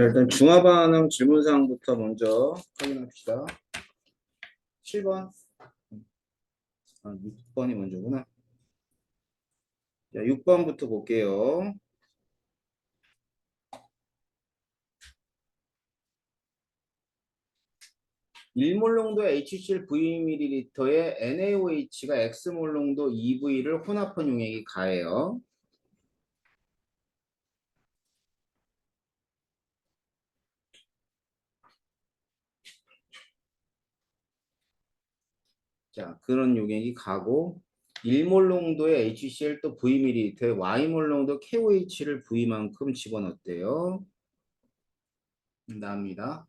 일단 중화 반응 질문사항부터 먼저 확인합시다. 7번. 6번이 먼저구나. 자, 6번부터 볼게요. 일몰 농도 HCl Vml에 NaOH가 X몰 농도 EV를 혼합한 용액이 가해요. 자, 그런 용액이 가고 1몰 농도의 HCl 또 Vml에 Y몰 농도 KOH를 V만큼 집어넣었대요. 납니다.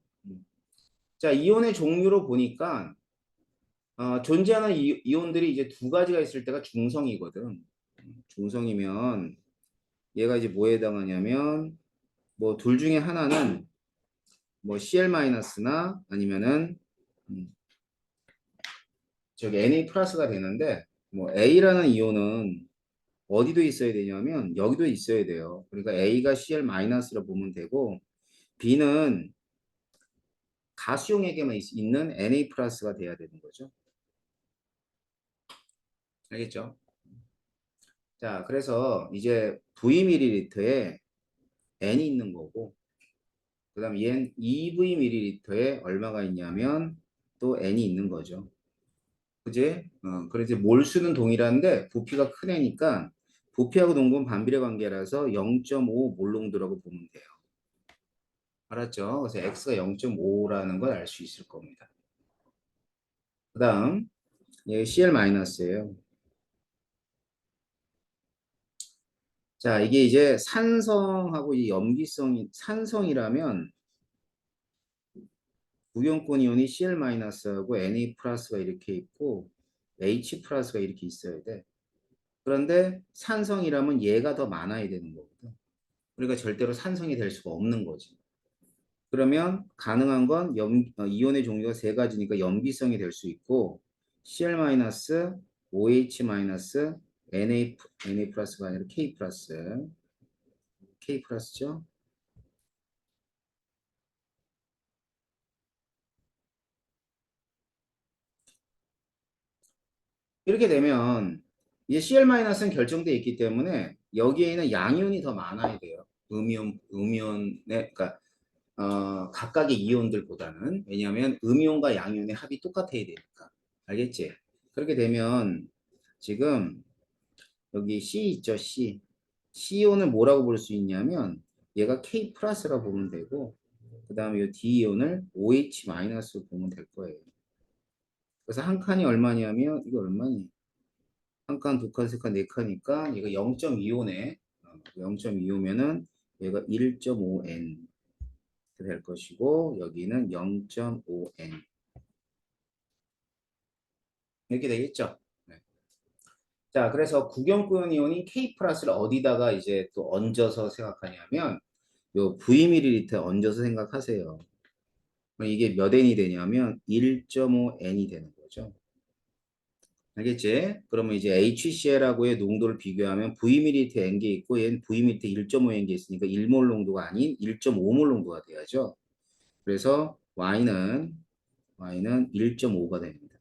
자, 이온의 종류로 보니까 존재하는 이온들이 이제 두 가지가 있을 때가 중성이거든. 중성이면 얘가 이제 뭐에 해당하냐면 뭐 둘 중에 하나는 뭐 Cl-나 아니면은 저기 Na 플러스가 되는데 뭐 A라는 이온은 어디도 있어야 되냐면 여기도 있어야 돼요. 그러니까 A가 Cl-로 보면 되고 B는 가수용에게만 있는 Na 플러스가 돼야 되는 거죠. 알겠죠? 자, 그래서 이제 Vml에 N이 있는 거고 그 다음 얘는 EVml에 얼마가 있냐면 또 N이 있는 거죠. 그지? 그래서 몰수는 동일한데 부피가 큰 애니까 부피하고 농도는 반비례 관계라서 0.5 몰농도라고 보면 돼요. 알았죠? 그래서 X가 0.5라는 걸 알 수 있을 겁니다. 그 다음 얘 Cl-예요. 자, 이게 이제 산성하고 이 염기성이 산성이라면 무경권 이온이 Cl-하고 Na 플러스가 이렇게 있고 H 플러스가 이렇게 있어야 돼. 그런데 산성이라면 얘가 더 많아야 되는 거거든. 그러니까 절대로 산성이 될 수가 없는 거지. 그러면 가능한 건 이온의 종류가 세 가지니까 염기성이 될 수 있고 Cl-, OH-, Na 플러스가 아니라 K 플러스. K 플러스죠. 이렇게 되면 이제 Cl-는 결정되어 있기 때문에 여기에는 양이온이 더 많아야 돼요. 음이온의 그러니까 각각의 이온들보다는. 왜냐하면 음이온과 양이온의 합이 똑같아야 되니까. 알겠지? 그렇게 되면 지금 여기 C 있죠, C. C이온을 뭐라고 볼 수 있냐면 얘가 K 플러스라고 보면 되고 그 다음에 이 D이온을 OH 마이너스로 보면 될 거예요. 그래서 한 칸이 얼마냐면 이거 얼마니? 한 칸, 두 칸, 세 칸, 네 칸이니까 얘가 0.25네. 0.25면은 얘가 1.5N 될 것이고 여기는 0.5N 이렇게 되겠죠. 네. 자, 그래서 구경권 이온이 K 플러스를 어디다가 이제 또 얹어서 생각하냐면 요 Vml에 얹어서 생각하세요. 그럼 이게 몇 N이 되냐면 1.5N이 되는 거죠. 알겠지? 그러면 이제 HCl하고의 농도를 비교하면 Vml에 N개 있고 얘는 Vml에 1.5N개 있으니까 1몰 농도가 아닌 1.5몰 농도가 돼야죠. 그래서 Y는 1.5가 됩니다.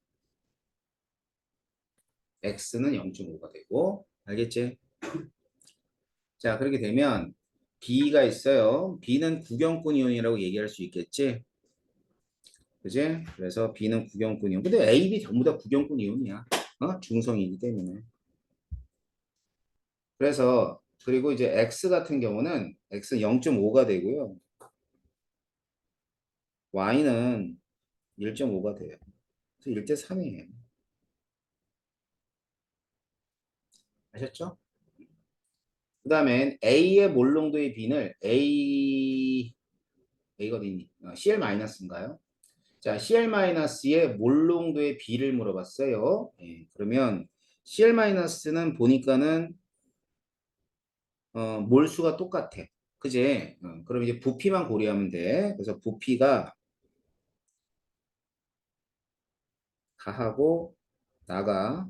X는 0.5가 되고 알겠지? 자, 그렇게 되면 B가 있어요. B는 구경권 이온이라고 얘기할 수 있겠지? 그지? 그래서 B는 구경권 이온. 근데 A, B 전부 다 구경권 이온이야. 중성이기 때문에. 그래서 그리고 이제 X 같은 경우는 X는 0.5가 되고요. Y는 1.5가 돼요. 그래서 1대 3이에요. 아셨죠? 그 다음에 A의 몰농도의 B를 A가 어디 CL-인가요? 자, CL-의 몰농도의 B를 물어봤어요. 예, 그러면 CL-는 보니까는 몰수가 똑같아. 그제? 그럼 이제 부피만 고려하면 돼. 그래서 부피가 가하고 나가.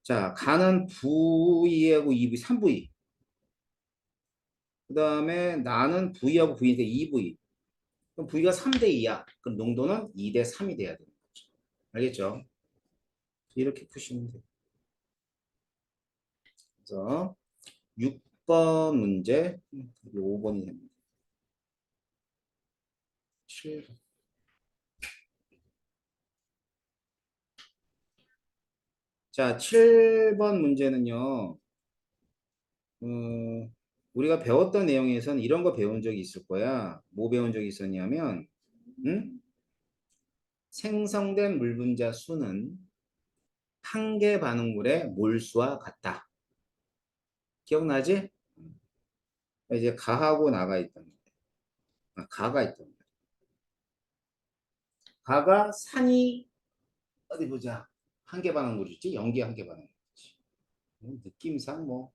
자, 가는 V하고 EV 3V. 그 다음에 나는 V하고 V인데 2V. 그럼 V가 3대 2야. 그럼 농도는 2대 3이 돼야 되는 거죠. 알겠죠? 이렇게 푸시면 돼요. 그래서 6번 문제, 5번이 됩니다. 7번. 자, 7번 문제는요. 우리가 배웠던 내용에서는 이런 거 배운 적이 있을 거야. 뭐 배운 적이 있었냐면, 응? 생성된 물 분자 수는 한 개 반응물의 몰수와 같다. 기억나지? 이제 가하고 나가 있던 거야. 가가 있던 거야. 가가 산이 어디 보자. 한 개 반응물이지? 연기 한 개 반응물이지. 느낌상 뭐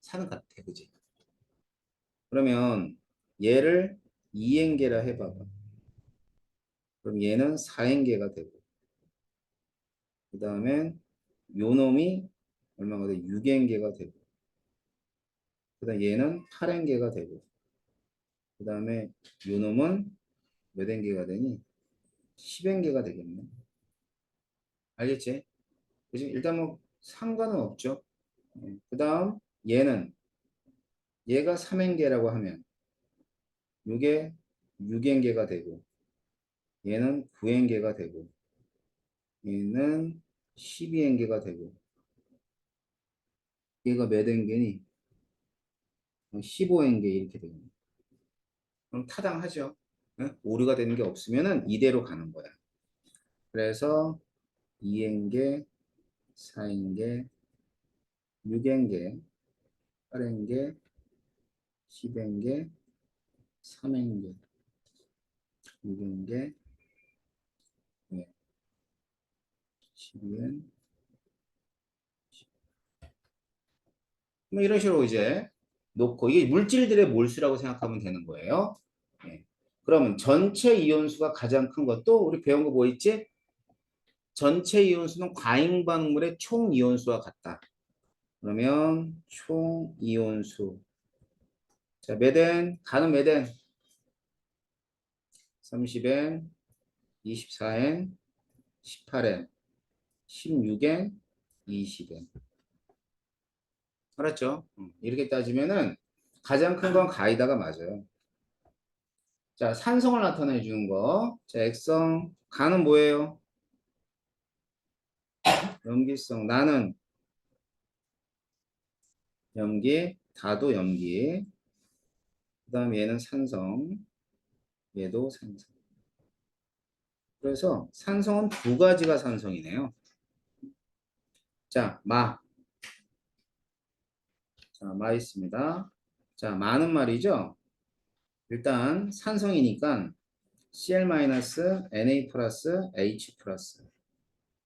산은 같아, 그지? 그러면 얘를 2행계라 해봐봐. 그럼 얘는 4행계가 되고, 그 다음에 요 놈이 얼마가 돼? 6행계가 되고, 그 다음에 얘는 8행계가 되고, 그 다음에 요 놈은 몇 행계가 되니? 10행계가 되겠네. 알겠지? 그지? 일단 뭐 상관은 없죠. 그 다음 얘는 얘가 3행계라고 하면 이게 6행계가 되고 얘는 9행계가 되고 얘는 12행계가 되고 얘가 몇 행계니? 15행계 이렇게 되는 거예요. 그럼 타당하죠. 오류가 되는 게 없으면은 이대로 가는 거야. 그래서 2행계, 4행계, 6행계, 8행계, 10행계, 3행계, 6행계, 12행, 뭐 이런 식으로 이제 놓고 이게 물질들의 몰수라고 생각하면 되는 거예요. 네. 그러면 전체 이온수가 가장 큰 것도 우리 배운 거 뭐 있지? 전체 이온수는 과잉 반응물의 총 이온수와 같다. 그러면 총 이온수. 자, 메덴, 가는 메덴 30엔, 24엔, 18엔, 16엔, 20엔. 알았죠? 이렇게 따지면은 가장 큰 건 가이다가 맞아요. 자, 산성을 나타내 주는 거. 자, 액성. 가는 뭐예요? 염기성. 나는 염기, 다도 염기. 그 다음 얘는 산성. 얘도 산성. 그래서 산성은 두 가지가 산성이네요. 자, 마. 자, 마 있습니다. 자, 마는 말이죠. 일단 산성이니까 Cl-Na 플러스 H 플러스.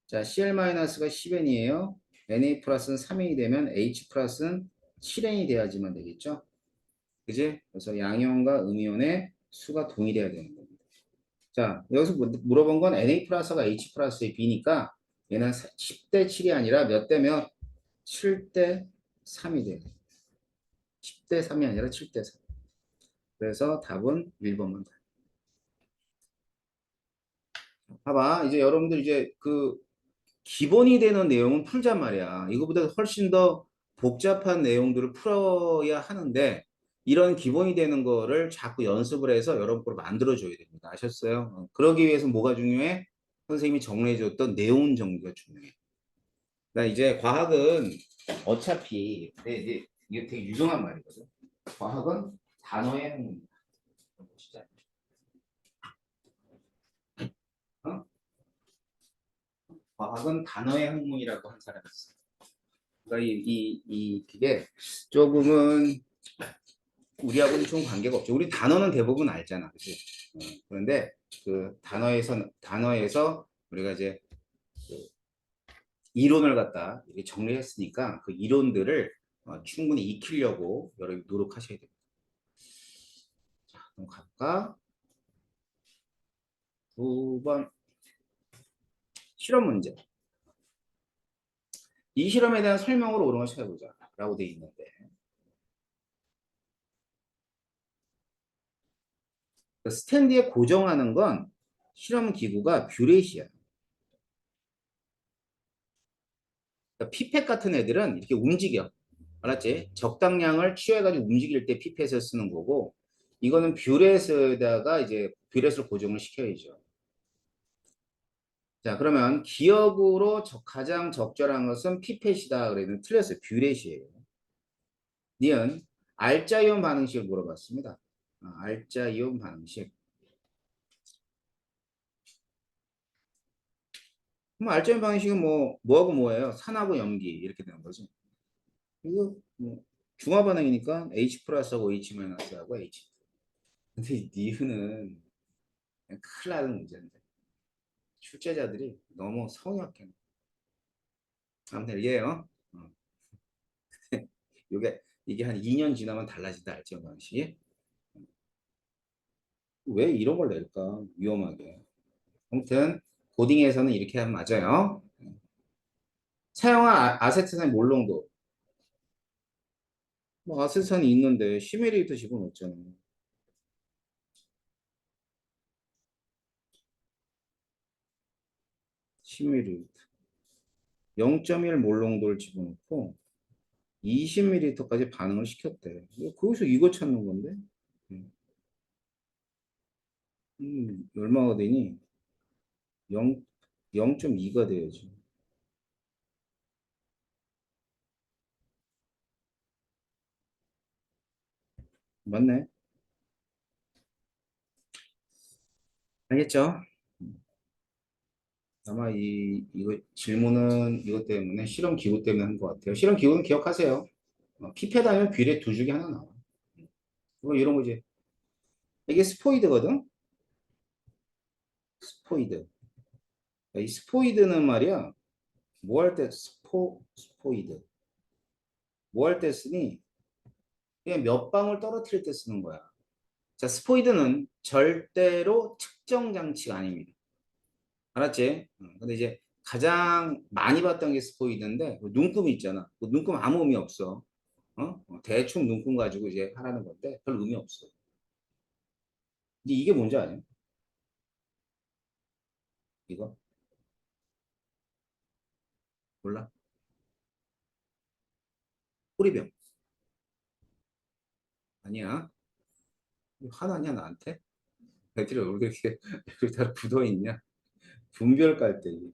자, Cl-가 10N이에요. Na 플러스는 3N이 되면 H 플러스는 7N이 돼야지만 되겠죠. 그지? 그래서 양이온과 음이온의 수가 동일해야 되는 겁니다. 자, 여기서 물어본 건 Na 플러스가 H 플러스의 B니까 얘는 10대 7이 아니라 몇 대면 7대 3이 돼요. 10대 3이 아니라 7대 3. 그래서 답은 1번만 가요. 봐봐. 이제 여러분들 이제 그 기본이 되는 내용은 풀잔 말이야. 이거보다 훨씬 더 복잡한 내용들을 풀어야 하는데 이런 기본이 되는 거를 자꾸 연습을 해서 여러분 걸 만들어줘야 됩니다. 아셨어요? 그러기 위해서 뭐가 중요해? 선생님이 정리해줬던 내용 정리가 중요해. 나 이제 과학은 어차피 이제 이게 되게 유용한 말이거든. 과학은 단어의 행문이다. 진짜. 어? 과학은 단어의 학문이라고 한 사람이 있어. 그러니까 그게 조금은 우리하고는 좀 관계가 없죠. 우리 단어는 대부분 알잖아, 그치? 그런데 그 단어에서 우리가 이제 그 이론을 갖다 이렇게 정리했으니까 그 이론들을 충분히 익히려고 여러분 노력하셔야 됩니다. 자, 그럼 갈까? 9번 실험 문제. 이 실험에 대한 설명으로 옳은 걸 찾아보자 라고 돼 있는데 그 스탠드에 고정하는 건 실험 기구가 뷰렛이야. 그러니까 피펫 같은 애들은 이렇게 움직여. 알았지? 적당량을 취해가지고 움직일 때 피펫을 쓰는 거고, 이거는 뷰렛에다가 이제 뷰렛을 고정을 시켜야죠. 자, 그러면 기억으로 가장 적절한 것은 피펫이다. 그래도 틀렸어요. 뷰렛이에요. 니은 알짜이온 반응식을 물어봤습니다. 알짜이온 반응식. 그럼 알짜이온 반응식은 뭐하고 뭐예요? 산하고 염기 이렇게 되는 거죠. 이거 뭐 중화 반응이니까 H 플러스하고 H 마이너스하고 H. 근데 이 니은은 그냥 큰일 나는 문제인데 출제자들이 너무 성역해. 아무튼 이게요. 어. 이게 한 2년 지나면 달라진다 알짜이온 반응식이. 왜 이런 걸 낼까? 위험하게. 아무튼 고딩에서는 이렇게 하면 맞아요. 사용한 아세트산 몰롱도. 뭐 아세트산이 있는데 10ml 집어넣었잖아. 10ml. 0.1 몰롱도를 집어넣고 20ml까지 반응을 시켰대. 거기서 이거 찾는 건데? 음, 얼마가 되니? 0, 0.2가 돼야지. 맞네. 알겠죠? 아마 이거 질문은 이것 때문에 실험 기구 때문에 한 것 같아요. 실험 기구는 기억하세요. 피패드 아니면 뷰렛 두 중에 하나 나와. 뭐 이런 거지. 이게 스포이드거든? 스포이드. 이 스포이드는 말이야. 뭐 할 때 스포이드. 뭐 할 때 쓰니? 그냥 몇 방울 떨어뜨릴 때 쓰는 거야. 자, 스포이드는 절대로 측정 장치가 아닙니다. 알았지? 근데 이제 가장 많이 봤던 게 스포이드인데 그 눈금 있잖아. 그 눈금 아무 의미 없어. 대충 눈금 가지고 이제 하라는 건데 별 의미 없어. 근데 이게 뭔지 아냐? 이거 몰라? 호리병 아니야? 화나냐 나한테? 애들이 왜 이렇게 여기 다 굳어 있냐? 분별 깔때기.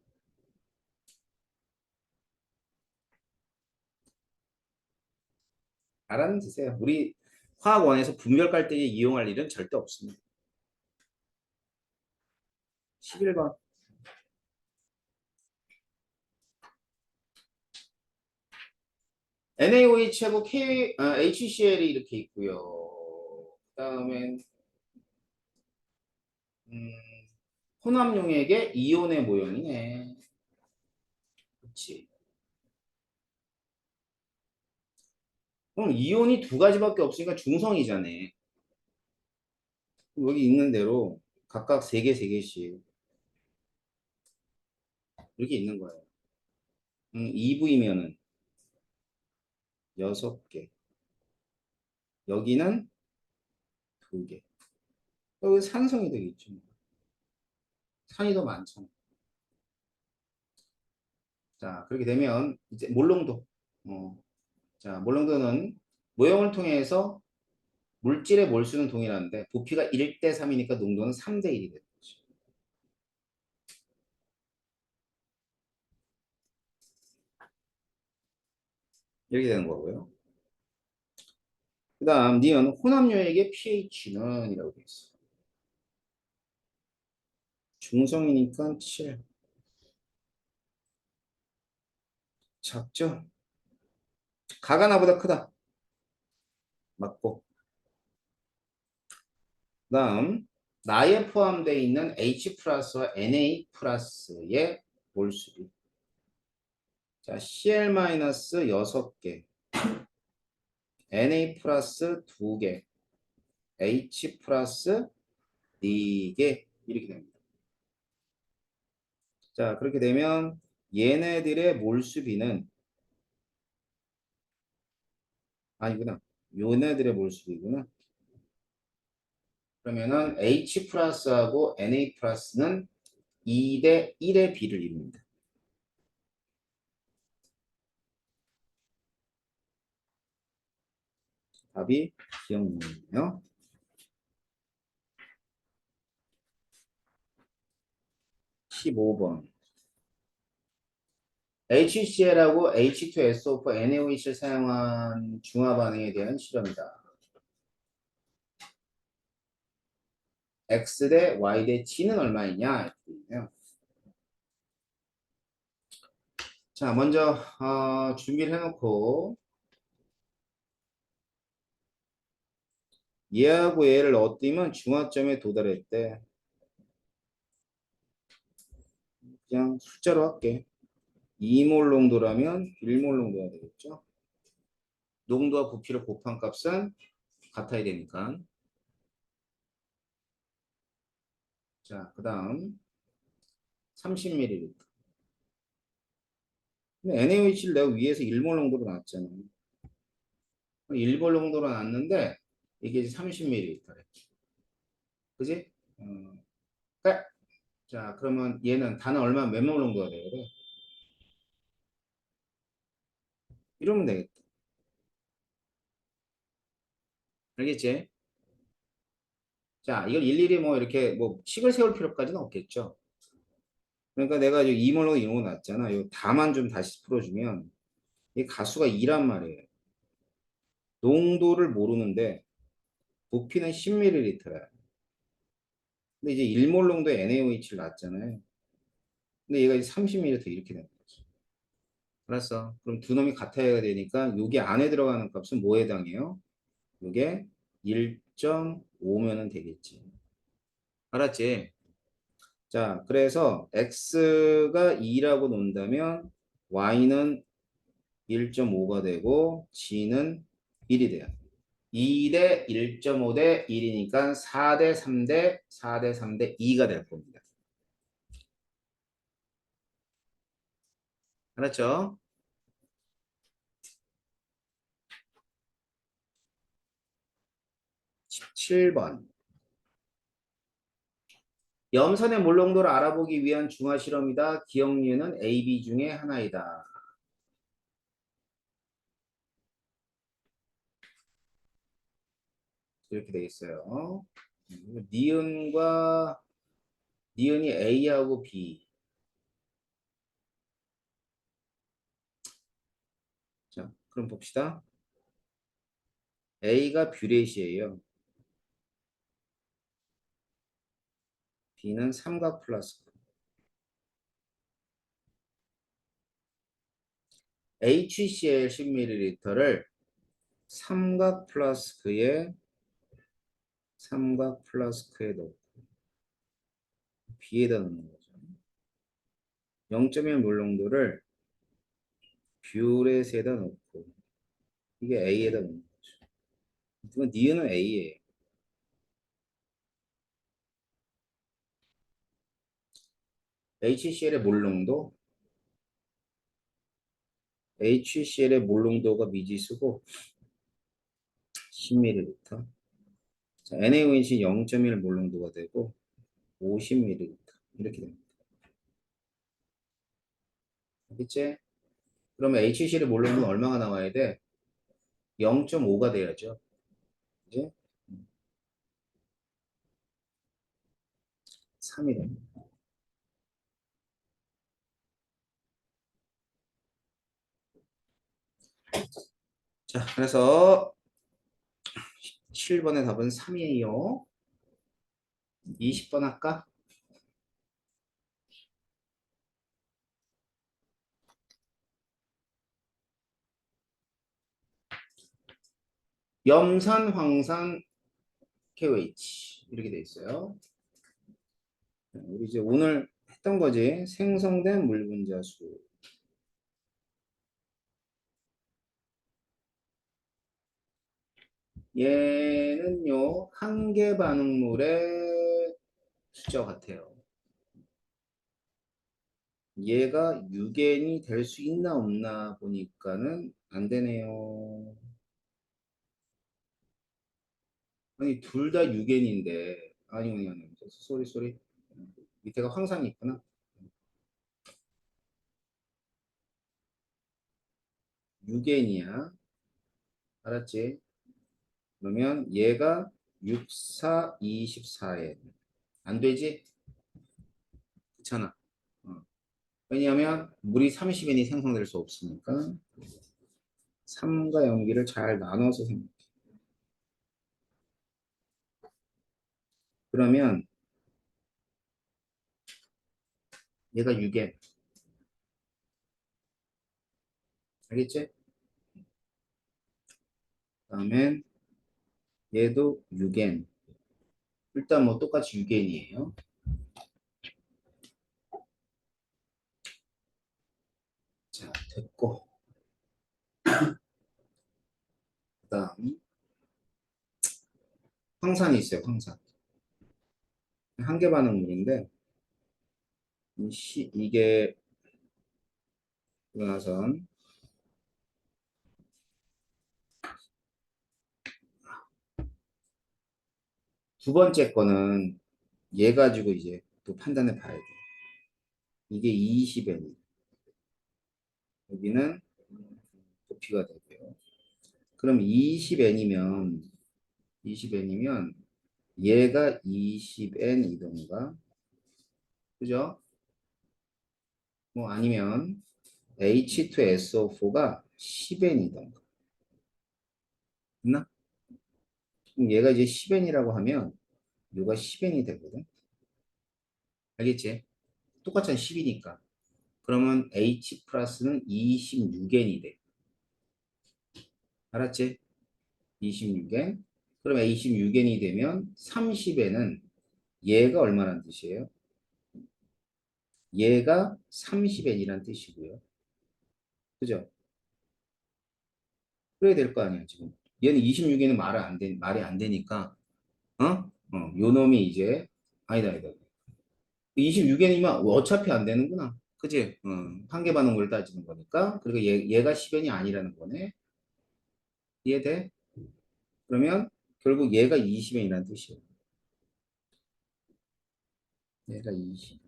알아는 드세요. 우리 화학원에서 분별 깔때기 이용할 일은 절대 없습니다. 11번. NaOH하고 HCl이 이렇게 있고요. 그다음에 음, 혼합용액의 이온의 모형이네. 그렇지. 그럼 이온이 두 가지밖에 없으니까 중성이잖아. 여기 있는 대로 각각 세 개, 세 개씩 이렇게 있는 거예요. EV면은 여섯 개. 여기는 두 개. 여기 산성이 되겠죠. 산이 더 많잖아. 자, 그렇게 되면 이제 몰롱도. 자, 몰롱도는 모형을 통해서 물질의 몰수는 동일한데 부피가 1대 3이니까 농도는 3대 1이 되는 거죠. 이렇게 되는 거고요. 그 다음 니은 혼합료액의 pH는 이라고 되어 있어. 중성이니까 7. 작죠? 가가 나보다 크다. 맞고. 그 다음 나에 포함되어 있는 H 플러스와 Na 플러스의 몰수비. 자, Cl 마이너스 6개, Na 플러스 2개, H 플러스 4개 이렇게 됩니다. 자, 그렇게 되면 얘네들의 몰수비는 아니구나. 얘네들의 몰수비구나. 그러면은 H 플러스하고 Na 플러스는 2대 1의 비를 이룹니다. 답이 기억나네요. 15번. HCl하고 H2SO4 NaOH를 사용한 중화 반응에 대한 실험이다. X 대 Y 대 T는 얼마이냐? 자, 먼저 준비를 해놓고 얘하고 얘를 얻으면 중화점에 도달했대. 그냥 숫자로 할게. 2몰 농도라면 1몰 농도가 되겠죠. 농도와 부피를 곱한 값은 같아야 되니까. 자, 그 다음 30ml. 근데 NaOH를 내가 위에서 1몰 농도로 놨잖아. 1몰 농도로 놨는데 이게 이제 30ml래. 그지? 그래. 자, 그러면 얘는 단은 얼마 몇몰 농도가 돼야 돼? 이러면 되겠다. 알겠지? 자, 이걸 일일이 뭐 이렇게 뭐 식을 세울 필요까지는 없겠죠. 그러니까 내가 이제 2몰로 이런 거 놨잖아. 요 다만 좀 다시 풀어주면 이 가수가 2란 말이에요. 농도를 모르는데 부피는 10ml야. 근데 이제 1몰 농도의 NaOH를 놨잖아요. 근데 얘가 이제 30ml 이렇게 되는 거지. 알았어. 그럼 두 놈이 같아야 되니까 여기 안에 들어가는 값은 뭐에 해당해요? 이게 1.5면은 되겠지. 알았지? 자, 그래서 x가 2라고 놓는다면 y는 1.5가 되고 g는 1이 돼요. 2 대 1.5 대 1이니까 4 대 3 대 4 대 3 대 2가 될 겁니다. 알았죠? 17번. 염산의 몰농도를 알아보기 위한 중화 실험이다. 기억류는 A, B 중에 하나이다. 이렇게 되어 있어요. 니은과 니은이 A하고 B. 자, 그럼 봅시다. A가 뷰레시예요. B는 삼각 플러스. HCl 10ml를 삼각 플라스크에 넣고 B에다 넣는 거죠. 0.1 몰농도를 뷰렛에다 넣고 이게 A에다 넣는 거죠. 그러면 니은은 A예요. HCl의 몰농도 HCl의 몰농도가 미지수고 10ml. 자, NaOH는 0.1 몰농도가 되고 50ml 이렇게 됩니다. 알겠지? 그러면 HCl의 몰농도는 얼마가 나와야 돼? 0.5가 돼야죠. 이제 3이 됩니다. 자, 그래서 7번의 답은 3이에요. 20번 할까? 염산, 황산, KOH 이렇게 돼 있어요. 우리 이제 오늘 했던 거지. 생성된 물 분자수. 얘는요, 한계 반응물의 숫자 같아요. 얘가 유겐이 될 수 있나 없나 보니까는 안 되네요. 아니, 둘 다 유겐인데. 아니. 쏘리. 밑에가 황산이 있구나. 유겐이야. 알았지? 그러면 얘가 6, 4, 24에. 안 되지? 그렇잖아. 어. 왜냐하면 물이 30N이 생성될 수 없으니까 3과 염기를 잘 나눠서 생각. 그러면 얘가 6N. 알겠지? 그다음엔 얘도 6N. 일단 뭐 똑같이 6N이에요. 자, 됐고. 그다음 황산이 있어요. 황산. 한계 반응물인데 이게 나선 두 번째 거는 얘 가지고 이제 또 판단해 봐야 돼. 이게 20N. 여기는 도피가 되고요. 그럼 20N이면 얘가 20N 이동가? 그죠? 뭐 아니면 H2SO4가 10N 이동가? 있나? 그럼 얘가 이제 10N이라고 하면 얘가 10N이 되거든. 알겠지? 똑같잖아 10이니까. 그러면 H 플러스는 26N이 돼. 알았지? 26N. 그럼 A26N이 되면 30N은 얘가 얼마란 뜻이에요? 얘가 30N이란 뜻이고요. 그죠? 그래야 될 거 아니야, 지금. 얘는 26N은 말이 안 되니까, 요 놈이 이제, 아니다. 26N이면 어차피 안 되는구나. 그지? 한계 반응을 따지는 거니까. 그리고 얘가 10N이 아니라는 거네. 이해돼? 그러면 결국 얘가 20N이라는 뜻이에요. 얘가 20.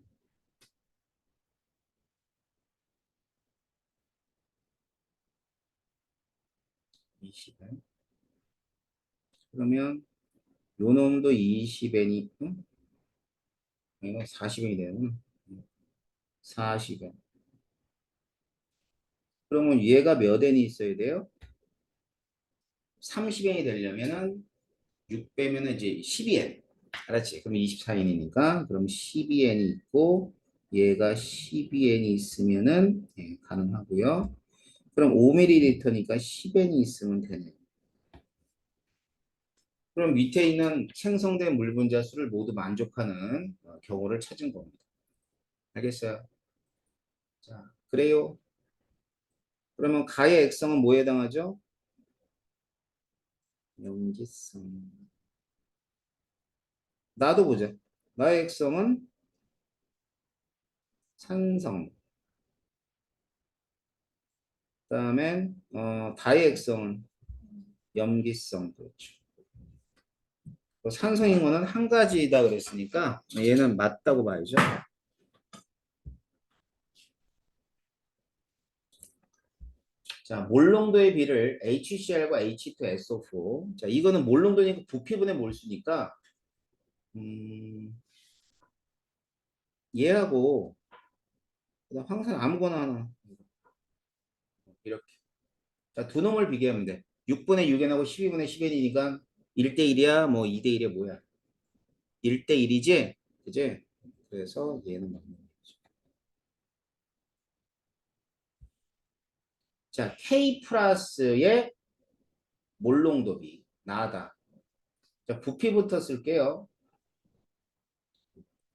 20N. 그러면 요 놈도 20N이, 이거 40N이 되는 40N. 그러면 얘가 몇 N이 있어야 돼요? 30N이 되려면은 6 빼면은 이제 12N. 알았지? 그럼 24N이니까 그럼 12N이 있고 얘가 12N이 있으면은 가능하고요. 그럼 5ml니까 10N이 있으면 되네. 그럼 밑에 있는 생성된 물 분자 수를 모두 만족하는 경우를 찾은 겁니다. 알겠어요? 자, 그래요. 그러면 가의 액성은 뭐에 해당하죠? 염기성. 나도 보자. 나의 액성은 산성. 그다음에 다의 액성은 염기성. 그렇죠. 산성인 거는 한 가지다 그랬으니까 얘는 맞다고 봐야죠. 자, 몰농도의 비를 HCl과 H2SO4. 자, 이거는 몰농도니까 부피분의 몰수니까 얘하고 그다음 황산 아무거나 하나 이렇게. 자, 두 놈을 비교하면 돼. 6분의 6n하고 12분의 10n이니까 1대1이야, 뭐 2대1이야, 뭐야? 1대1이지? 그지? 그래서 얘는 맞는 거죠. 자, K 플러스의 몰농도비 나다. 자, 부피부터 쓸게요.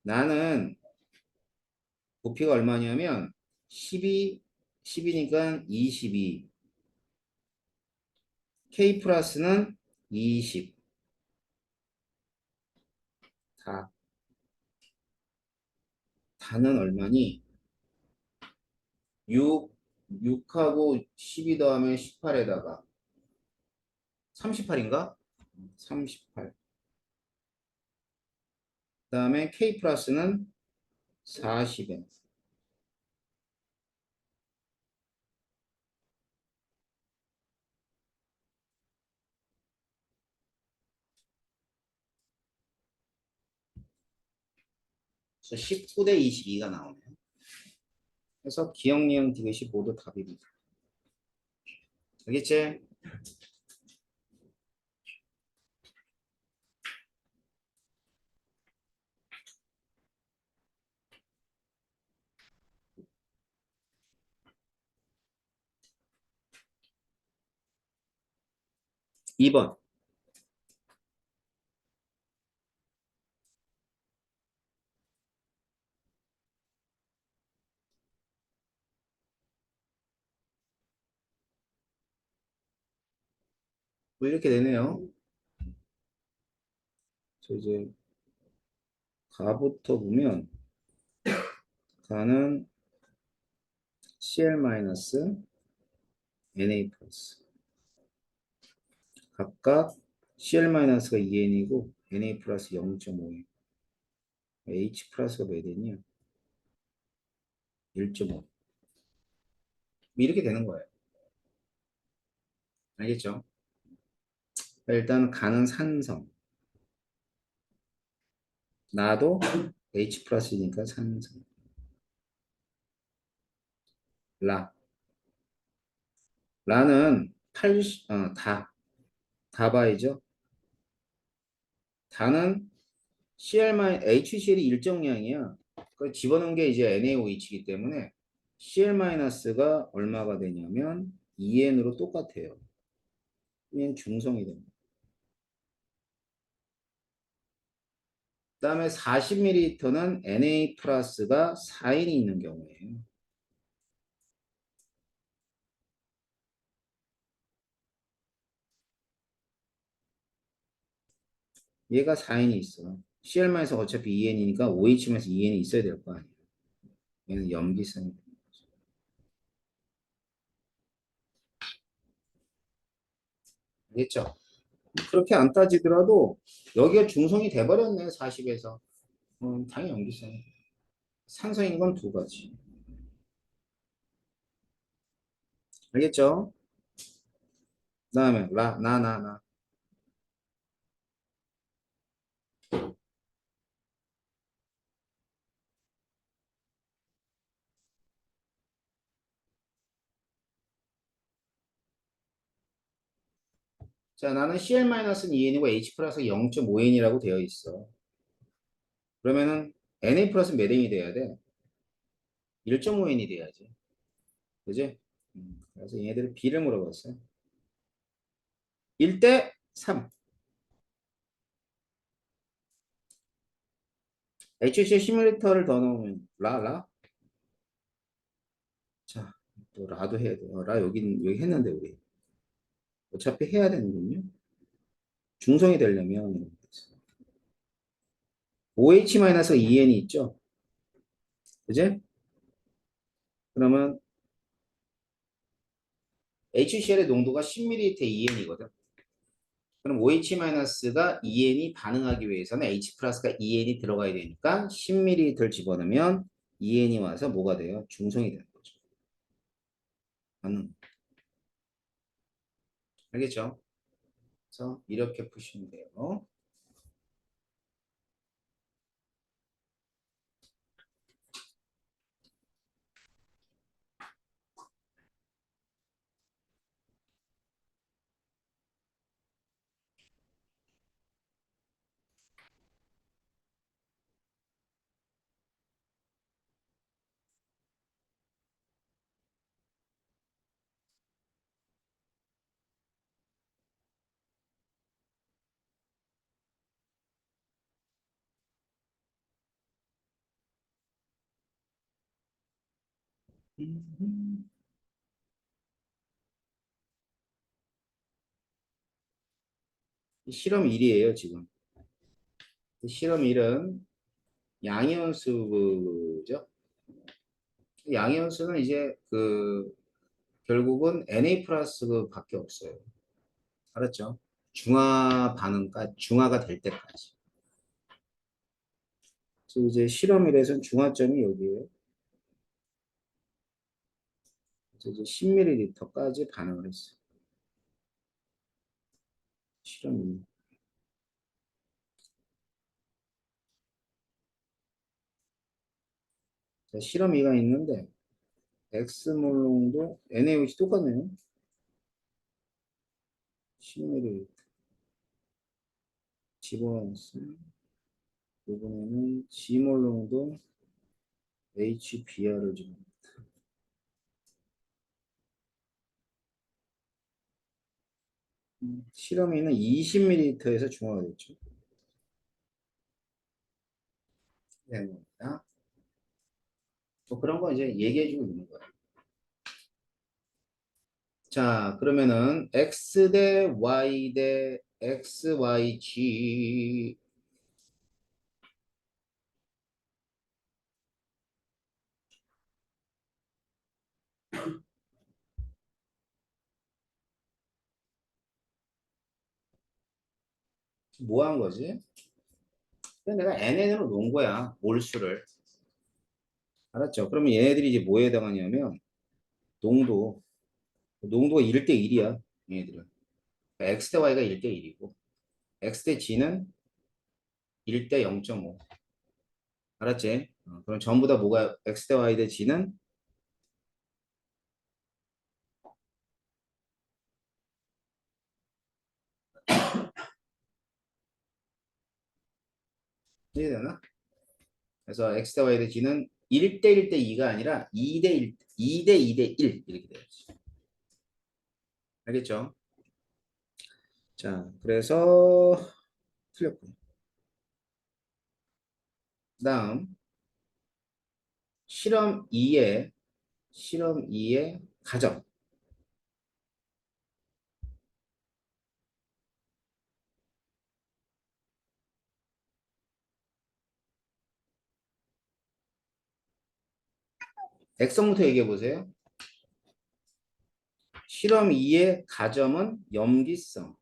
나는 부피가 얼마냐면 12니까 22. K 플러스는 20. 다. 다는 얼마니? 6하고 12 더하면 18에다가 38인가? 38. 그다음에 K 플러스는 40에. 그래서 19대 22가 나오네요. 그래서 기억, 니은, 디귿이 모두 답입니다. 알겠지? 2번. 뭐 이렇게 되네요. 저 이제 가부터 보면 가는 CL-NA 플러스 각각 CL-가 2N이고 NA 플러스 0.5N H 플러스가 몇 N이야? 1.5 이렇게 되는 거예요. 알겠죠? 일단 가는 산성 나도 H 플러스니까 산성 라 라는 80, 다바이죠. 다는 HCl이 일정량이야. 그 집어넣은 게 이제 NaOH이기 때문에 CL-가 얼마가 되냐면 2N으로 똑같아요. 얘는 중성이 됩니다. 그다음에 40ml는 Na 플러스가 4N이 있는 경우에요. 얘가 4N이 있어. CL-가 어차피 2N이니까 OH에서 2N이 있어야 될 거 아니에요. 얘는 염기성이 됩니다. 알겠죠? 그렇게 안 따지더라도 여기가 중성이 돼버렸네 40에서. 당연히 염기성이. 산성인 건 두 가지. 알겠죠? 그다음에 나. 자, 나는 CL-는 2N이고 H 플러스 0.5N이라고 되어 있어. 그러면은 Na 플러스 몇 N이 돼야 돼? 1.5N이 돼야지. 그지? 그래서 얘네들 B를 물어봤어요. 1대 3. HCl 10ml를 더 넣으면 라? 자, 또 라도 해야 돼. 라 여기 했는데 우리. 어차피 해야 되는군요. 중성이 되려면 OH-2N이 있죠? 그지? 그러면 HCl의 농도가 10ml에 2N이거든. 그럼 OH-가 2N이 반응하기 위해서는 H 플러스가 2N이 들어가야 되니까 10ml 집어넣으면 2N이 와서 뭐가 돼요? 중성이 되는 거죠. 반응. 알겠죠? 그래서 이렇게 푸시면 돼요. 실험 1이에요, 지금. 실험 1은 양이온수죠. 양이온수는 이제 결국은 Na 플러스 밖에 없어요. 알았죠? 중화가 될 때까지. 그래서 이제 실험 1에서는 중화점이 여기에요. 그래서 이제 10ml까지 반응을 했어요. 실험 2. 자, 실험 2가 있는데 X몰롱도 NaOH 똑같네요. 10ml 집어넣었어요. 이번에는 G몰롱도 HBr을 좀 실험에는 20ml에서 중화가 됐죠. 된 겁니다. 뭐 그런 거 이제 얘기해주고 있는 거예요. 자, 그러면은 X 대 Y 대 XYG 뭐 한 거지? 그냥 내가 NN으로 놓은 거야. 몰수를. 알았죠? 그러면 얘네들이 이제 뭐에 해당하냐면 농도. 농도가 1대 1이야. 얘네들은. X 대 Y가 1대 1이고 X 대 G는 1대 0.5. 알았지? 그럼 전부 다 뭐가 X 대 Y 대 G는 이해되나? 그래서 X 대 Y 대 G는 1대 1대 2가 아니라 2대 1, 2대 2대 1 이렇게 돼야지. 알겠죠? 자, 그래서 틀렸고. 그다음 실험 2의 가정. 액성부터 얘기해 보세요. 실험 2의 가점은 염기성.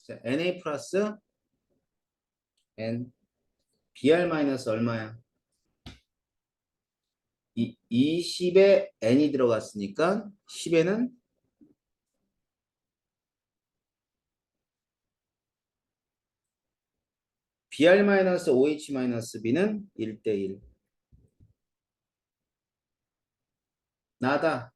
자, Na 플러스 N, Br 마이너스 얼마야? 20에 N이 들어갔으니까 10에는 Br 마이너스 OH 마이너스 B는 1대 1. 나다.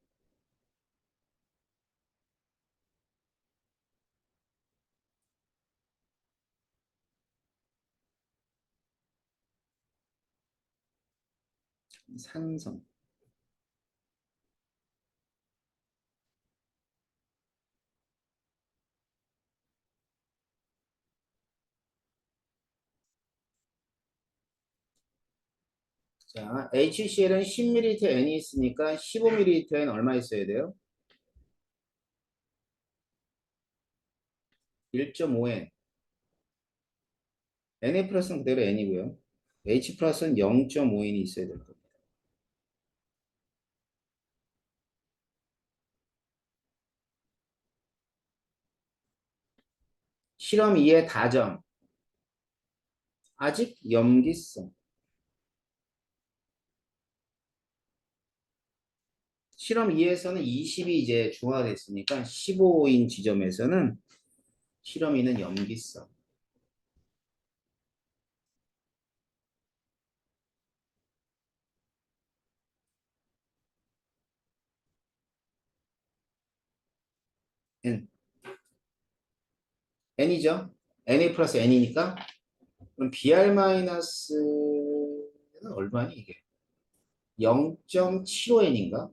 산성. 자, HCl은 10ml N이 있으니까 15ml N 얼마 있어야 돼요? 1.5N. Na 플러스는 그대로 N이고요. H 플러스는 0.5N이 있어야 될 겁니다. 실험 2의 다점. 아직 염기성. 실험 2에서는 20이 이제 중화됐으니까 15인 지점에서는 실험 2는 염기성. N. N이죠? Na 플러스 N이니까 그럼 Br 마이너스는 얼마니 이게? 0.75N인가?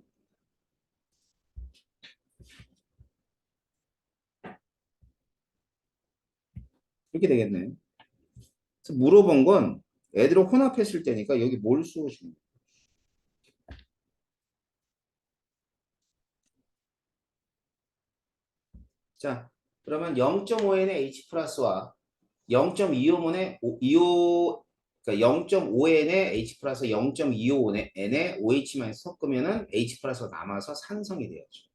이렇게 되겠네. 그래서 물어본 건 애들을 혼합했을 때니까 여기 몰수 주는 거야. 자, 그러면 0.5N의 H 플러스와 0.25N의 25 그러니까 0.5n에 H 플러스 0.25n에 OH만 섞으면은 H 플러스가 남아서 산성이 되어죠.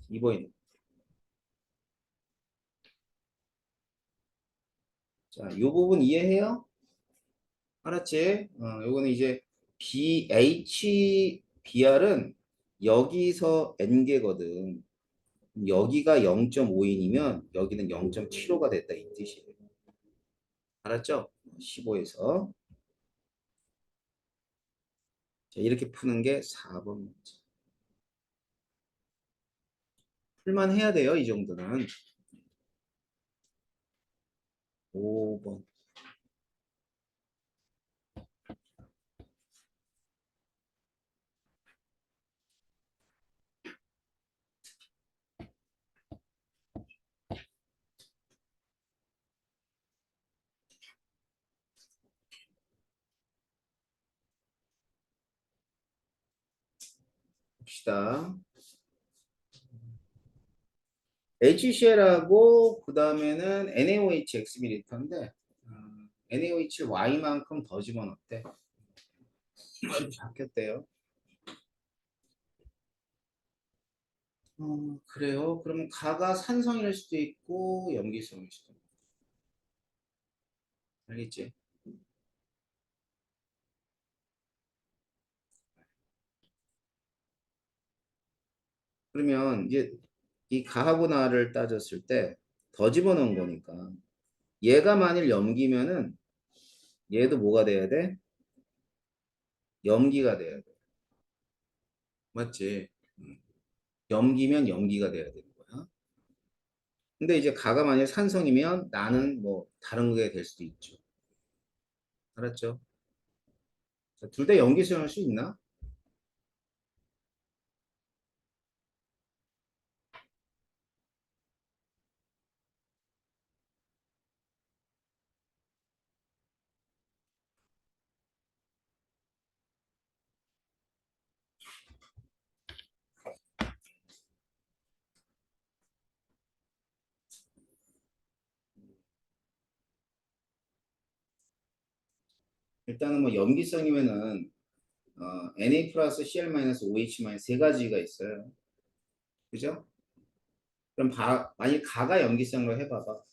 이번에 자, 이 부분 이해해요? 알았지? 요거는 이제 BHBr은 여기서 N개거든. 여기가 0.5인이면 여기는 0.75가 됐다 이 뜻이에요. 알았죠? 15에서 자, 이렇게 푸는 게 4번 문제. 풀만 해야 돼요, 이 정도는. 5번. 봅시다. HCl하고 그 다음에는 NaOH X밀리터인데 NaOH Y만큼 더 집어넣대. 이렇게 바뀌었대요. 그래요. 그러면 가가 산성일 수도 있고 염기성일 수도 있고. 알겠지? 그러면 이제 이 가하고 나를 따졌을 때 더 집어넣은 거니까 얘가 만일 염기면은 얘도 뭐가 돼야 돼? 염기가 돼야 돼. 맞지? 음. 염기면 염기가 돼야 되는 거야. 근데 이제 가가 만약 산성이면 나는 뭐 다른 게 될 수도 있죠. 알았죠? 둘 다 염기 수용할 수 있나? 일단은 뭐 염기성이면은 Na 플러스 Cl 마이너스 OH 마이너스 세 가지가 있어요. 그죠? 그럼 만약 가가 염기성으로 해봐봐.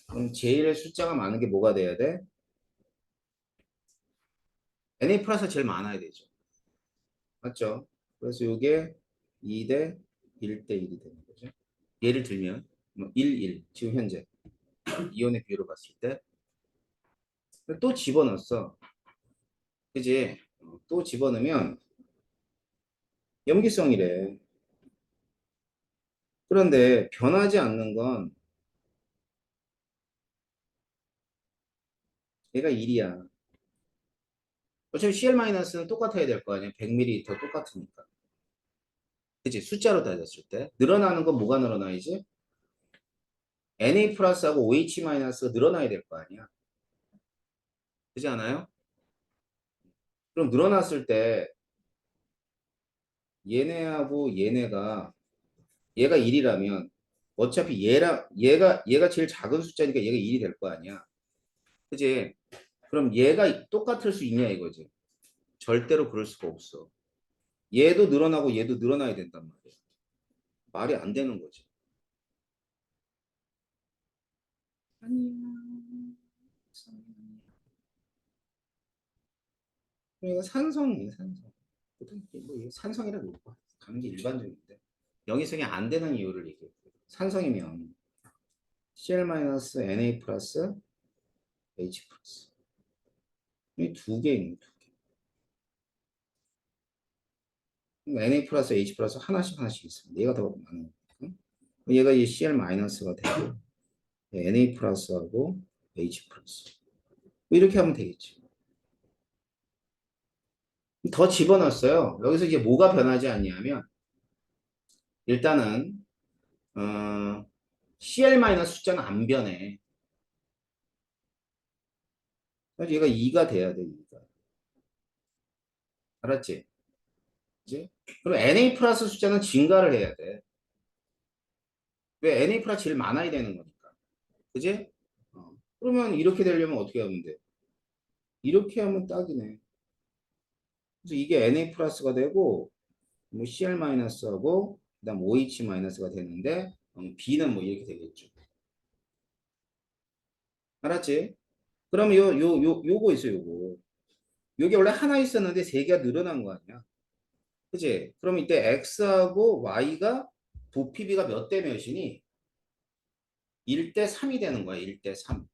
그럼 제일의 숫자가 많은 게 뭐가 돼야 돼? Na 플러스가 제일 많아야 되죠. 맞죠? 그래서 이게 2대 1대 1이 되는 거죠. 예를 들면 뭐 1, 1 지금 현재 이온의 비율을 봤을 때 또 집어넣었어. 그지? 또 집어넣으면 염기성이래. 그런데 변하지 않는 건 얘가 1이야. 어차피 CL-는 똑같아야 될 거 아니야. 100ml 똑같으니까. 그치? 숫자로 따졌을 때. 늘어나는 건 뭐가 늘어나야지? Na 플러스하고 OH 마이너스가 늘어나야 될 거 아니야. 그렇지 않아요? 그럼 늘어났을 때 얘네하고 얘가 1이라면 어차피 얘가 제일 작은 숫자니까 얘가 1이 될 거 아니야. 그지? 그럼 얘가 똑같을 수 있냐 이거지. 절대로 그럴 수가 없어. 얘도 늘어나고 얘도 늘어나야 된단 말이야. 말이 안 되는 거지. 아니야. 이거 산성이에요, 산성. 보통 뭐 이거 산성이라고 그러고 가는 게 일반적인데 영위성이 안 되는 이유를 얘기해요. 산성이면 Cl-Na 플러스 H 플러스 이 두 개 있는 두 개. Na 플러스 H 플러스 하나씩 있습니다. 얘가 더 많은 거니까. 얘가 이 Cl 마이너스가 되고 Na 플러스하고 H 플러스 뭐 이렇게 하면 되겠지. 더 집어넣었어요. 여기서 이제 뭐가 변하지 않냐면 일단은 CL 마이너스 숫자는 안 변해. 그래서 얘가 2가 돼야 돼. 2가. 알았지? 그지? 그럼 NA 플러스 숫자는 증가를 해야 돼. 왜 NA 제일 많아야 되는 거니까. 그지? 그러면 이렇게 되려면 어떻게 하면 돼? 이렇게 하면 딱이네. 그래서 이게 Na 플러스가 되고 뭐 Cl 마이너스하고 그다음 OH 마이너스가 되는데 B는 뭐 이렇게 되겠죠. 알았지? 그러면 요거 있어 요거. 요게 원래 하나 있었는데 세 개가 늘어난 거 아니야? 그지? 그럼 이때 X하고 Y가 부피비가 몇 대 몇이니? 1대 3이 되는 거야. 1대 3.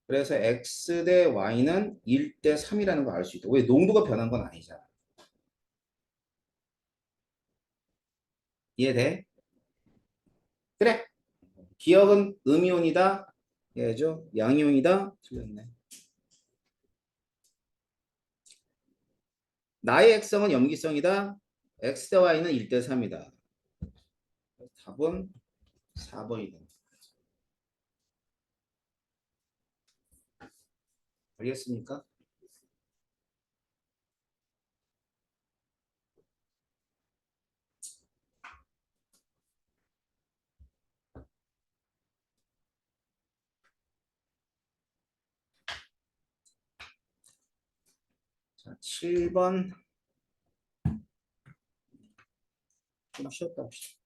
그래서 X 대 Y는 1대 3이라는 걸 알 수 있다. 왜 농도가 변한 건 아니잖아. 이해돼? 그래. 기억은 음이온이다. 예죠? 양이온이다. 틀렸네. 나의 액성은 염기성이다. X 대 Y는 1대 3이다. 답은 4번이다. 알겠습니까? 자, 7번 좀 쉬었다 봅시다.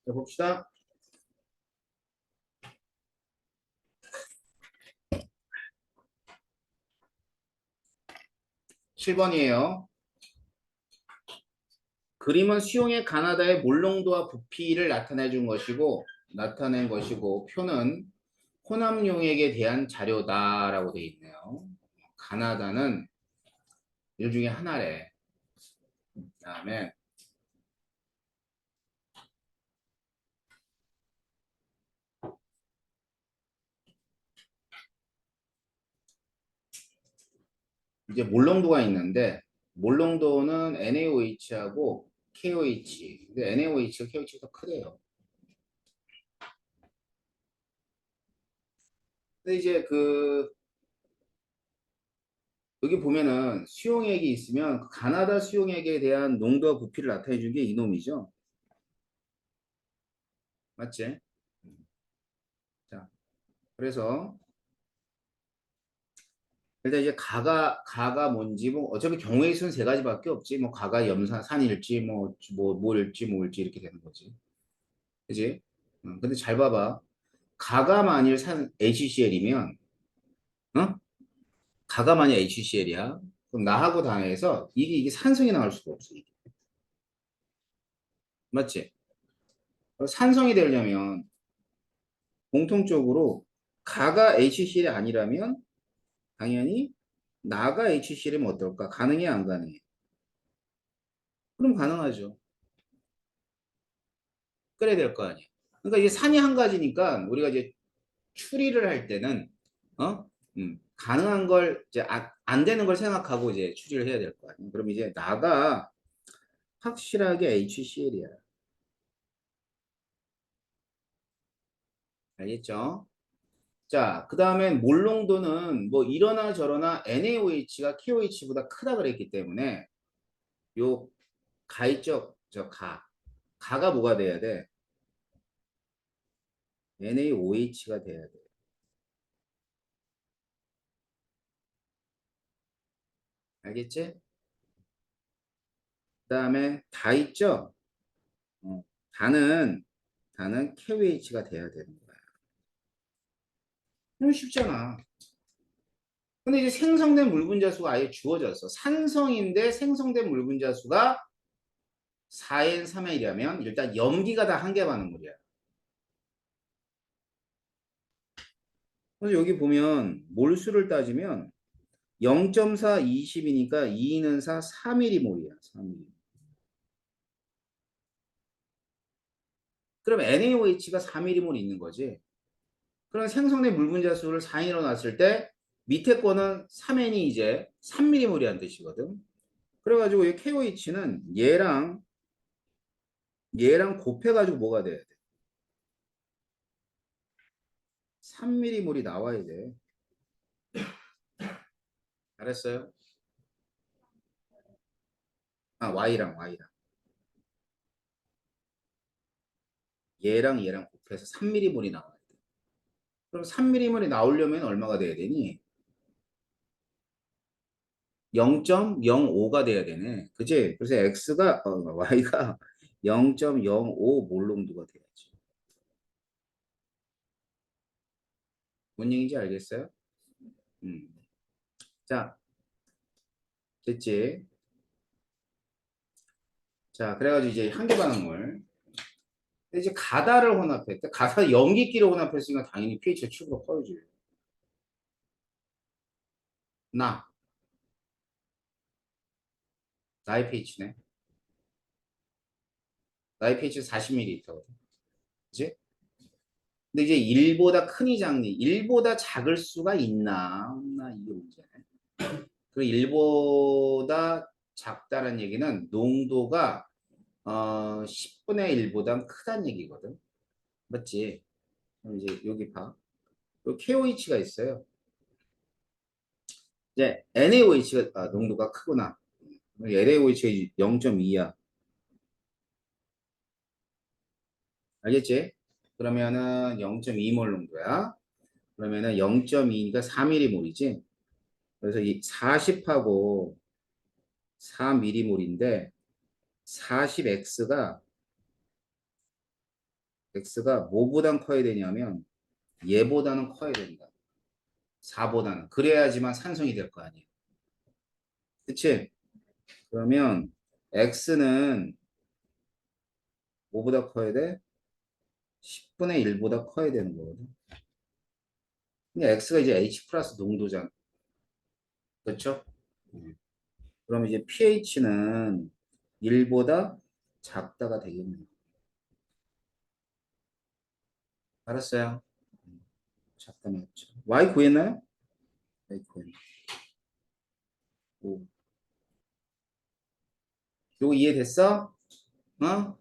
자, 봅시다. 7번이에요. 그림은 수용의 가나다의 몰롱도와 부피를 나타낸 것이고 표는 호남 용액에 대한 자료다라고 돼 있네요. 가나다는 일 중에 하나래. 그다음에 이제 몰롱도가 있는데 몰롱도는 NaOH하고 KOH. 근데 NaOH가 KOH가 더 크대요. 근데 이제 여기 보면은 수용액이 있으면 그 가나다 수용액에 대한 농도와 부피를 나타내 준 게 이놈이죠. 맞지? 자, 그래서 일단 이제 가가 뭔지 뭐 어차피 경우의 수는 세 가지밖에 없지. 뭐 가가 산일지 뭐일지 이렇게 되는 거지. 그지? 근데 잘 봐봐. 가가 만일 HCl이면 어? 가가 만일 HCl이야. 그럼 나하고 당해서 이게 산성이 나올 수가 없어. 이게. 맞지? 산성이 되려면 공통적으로 가가 HCl이 아니라면 당연히 나가 HCl이면 어떨까? 가능해 안 가능해? 그럼 가능하죠. 그래야 될 거 아니야. 그러니까 이게 산이 한 가지니까 우리가 이제 추리를 할 때는 어? 가능한 걸 이제 안 되는 걸 생각하고 이제 추리를 해야 될 거 아니야. 그럼 이제 나가 확실하게 HCl이야. 알겠죠? 자, 그 다음엔 몰롱도는 뭐 이러나 저러나 NaOH가 KOH보다 크다 그랬기 때문에 요 가있죠? 가가 뭐가 돼야 돼? NaOH가 돼야 돼. 알겠지? 그 다음에 다 있죠? 어, 다는 KOH가 돼야 되는 거야. 너무 쉽잖아. 근데 이제 생성된 물 분자수가 아예 주어졌어. 산성인데 생성된 물 분자수가 4N3L이라면 일단 염기가 다 한 개 반응 물이야. 그래서 여기 보면 몰수를 따지면 0.4, 20이니까 2는 4, 3mm몰이야. 3mm. 그럼 NaOH가 4mm몰 있는 거지. 그럼 생성된 물 분자수를 4인으로 놨을 때 밑에 거는 3N이 이제 3mm몰이란 뜻이거든. 그래가지고 이 KOH는 얘랑 곱해가지고 뭐가 돼야 돼? 3mm몰이 나와야 돼. 알았어요? Y랑. 얘랑 곱해서 3mm몰이 나와야 돼. 그럼 3mm몰이 나오려면 얼마가 돼야 되니? 0.05가 돼야 되네. 그지? 그래서 Y가 0.05 몰롱도가 돼야지. 뭔 얘기인지 알겠어요? 음. 자, 됐지? 자, 그래가지고 이제 한계 반응물. 이제 가다를 혼합했대. 가다 염기끼리 혼합했으니까 당연히 pH가 축으로 커야지. 나, 나의 pH네. 나의 pH 40ml거든. 그지? 근데 이제 1보다 크니 작니? 1보다 작을 수가 있나? 없나? 이게 문제네. 그 1보다 작다는 얘기는 농도가 10분의 1보다 크다는 얘기거든. 맞지? 그럼 이제 여기 봐. 요 KOH가 있어요. 이제 NaOH가 농도가 크구나. NaOH가 0.2야. 알겠지? 그러면은 0.2몰 농도야. 그러면은 0.2니까 4mm몰이지. 그래서 이 40하고 4mm몰인데 40x가 x가 뭐보단 커야 되냐면 얘보다는 커야 된다. 4보다는. 그래야지만 산성이 될 거 아니에요. 그치? 그러면 x는 뭐보다 커야 돼? 10분의 1보다 커야 되는 거거든. 근데 x가 이제 H 플러스 농도잖아. 그렇죠? 그럼 이제 pH는 1보다 작다가 되겠네요. 알았어요? 작다 맞죠? y 구했나요? y 구했네. 오. 요거 이해됐어? 어?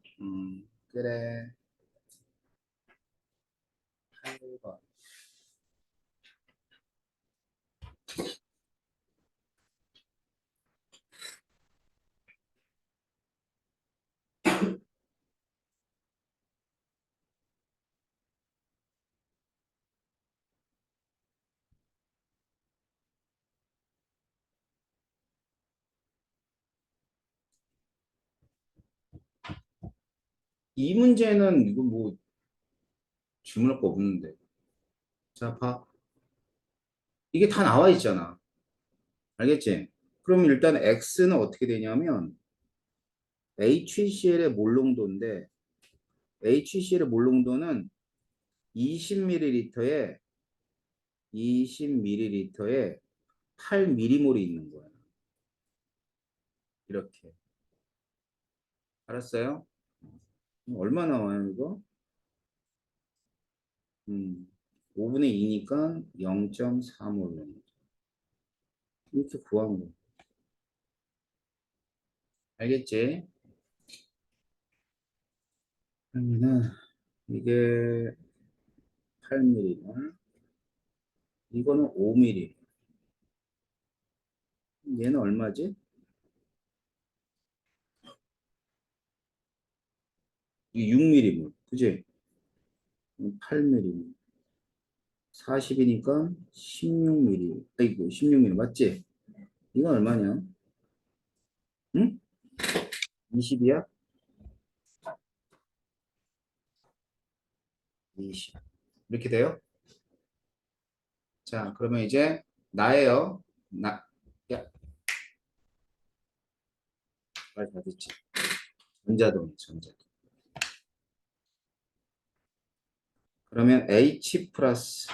그래. 8번. 이 문제는 이거 뭐 질문할 거 없는데. 자, 봐. 이게 다 나와 있잖아. 알겠지? 그럼 일단 X는 어떻게 되냐면 HCl의 몰농도인데 HCl의 몰농도는 20ml에 20ml에 8mm몰이 있는 거야. 이렇게. 알았어요? 얼마 나와요, 이거? 5분의 2니까 0.3몰. 이렇게 구한 거. 알겠지? 그러면은 이게 8mm몰, 이거는 5mm. 얘는 얼마지? 이게 6mm몰. 그지? 8mm. 40이니까 16mm. 아이고, 16mm 맞지? 이건 얼마냐? 응? 20이야? 20. 이렇게 돼요? 자, 그러면 이제 나예요. 야, 말 다 듣지. 전자동. 그러면 H 플러스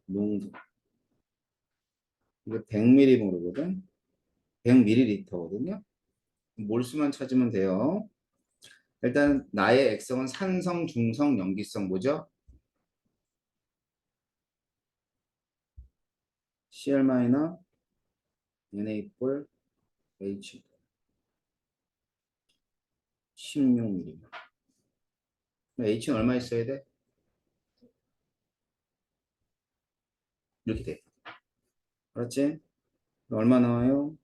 농도. 이거 100ml몰이거든. 100ml거든요. 몰수만 찾으면 돼요. 일단 나의 액성은 산성, 중성, 염기성 뭐죠? Cl 마이너 Na4 H 16mm. H는 얼마 있어야 돼? 이렇게 돼. 알았지? 얼마 나와요?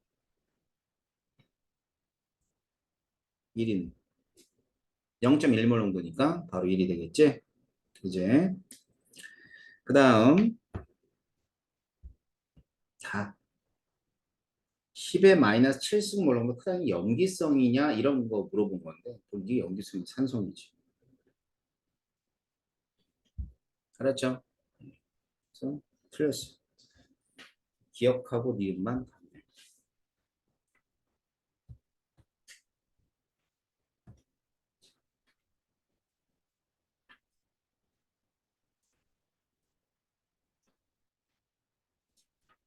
1인. 0.1몰 정도니까 바로 1이 되겠지? 이제 그 다음 4. 10의 마이너스 7승몰 정도 크다니 염기성이냐 이런 거 물어본 건데 이게 염기성이 산성이지. 알았죠? 그래서 틀렸어. 기억하고 니은만 가면.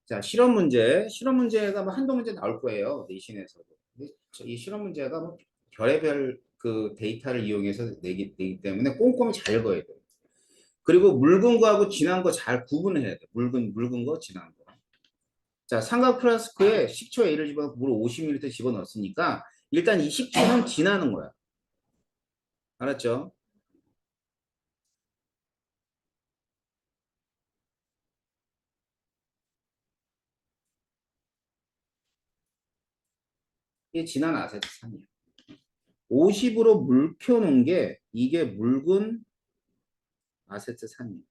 자, 실험 문제. 실험 문제가 뭐 한두 문제 나올 거예요. 내신에서도. 근데 이 실험 문제가 뭐 별의별 그 데이터를 이용해서 내기 때문에 꼼꼼히 잘 읽어야 돼요. 그리고 묽은 거하고 진한 거 잘 구분해야 돼. 묽은 거, 진한 거. 자, 삼각 플라스크에 식초 A를 집어넣고 물 50ml 집어넣었으니까 일단 이 식초는 진하는 거야. 알았죠? 이게 진한 아세트산이야. 50으로 물 켜놓은 게 이게 묽은 아세트산이야.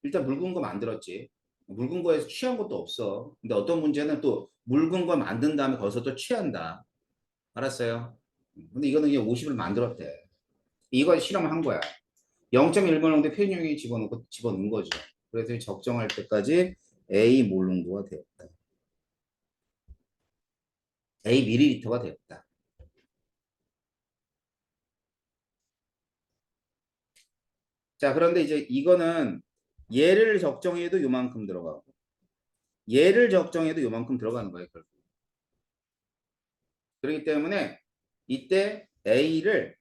일단 묽은 거 만들었지. 묽은 거에서 취한 것도 없어. 근데 어떤 문제는 또 묽은 거 만든 다음에 거기서 또 취한다. 알았어요? 근데 이거는 이제 50을 만들었대. 이걸 실험한 거야. 0.1몰 농도 표준용액 집어넣은 거죠. 그래서 적정할 때까지 A 몰 농도가 되었다. A 밀리리터가 되었다. 자, 그런데 이제 이거는 얘를 적정해도 요만큼 들어가고 얘를 적정해도 요만큼 들어가는 거예요, 결국. 그렇기 때문에 이때 A를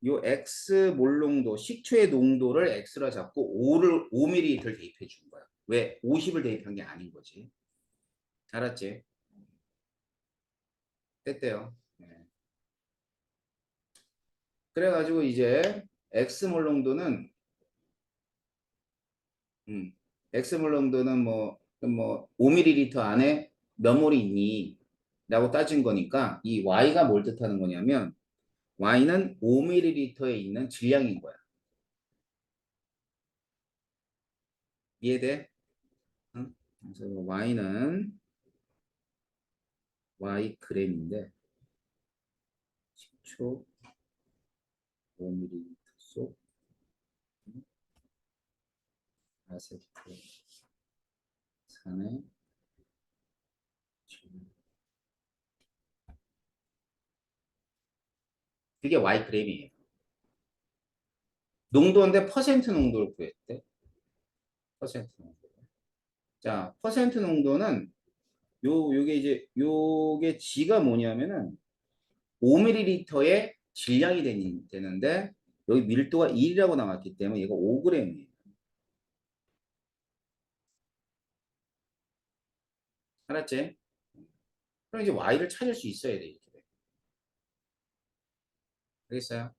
요 X 몰농도, 식초의 농도를 X로 잡고 5ml 대입해 준 거야. 왜? 50을 대입한 게 아닌 거지. 알았지? 됐대요. 네. 그래가지고 이제 X 몰농도는 X 몰농도는 뭐 5ml 안에 몇 몰이 있니? 라고 따진 거니까 이 Y가 뭘 뜻하는 거냐면 Y는 5ml에 있는 질량인 거야. 이해돼? 응? 그래서 Y는 Y g인데 10초 5ml 속 아세트산의 그게 Y g이에요. 농도인데 퍼센트 농도를 구했대. 퍼센트 농도. 자, 퍼센트 농도는 요게 이제 요게 G가 뭐냐면은 5ml의 질량이 되는데 여기 밀도가 1이라고 나왔기 때문에 얘가 5g이에요. 알았지? 그럼 이제 Y를 찾을 수 있어야 돼. 이렇게 돼. 알겠어요?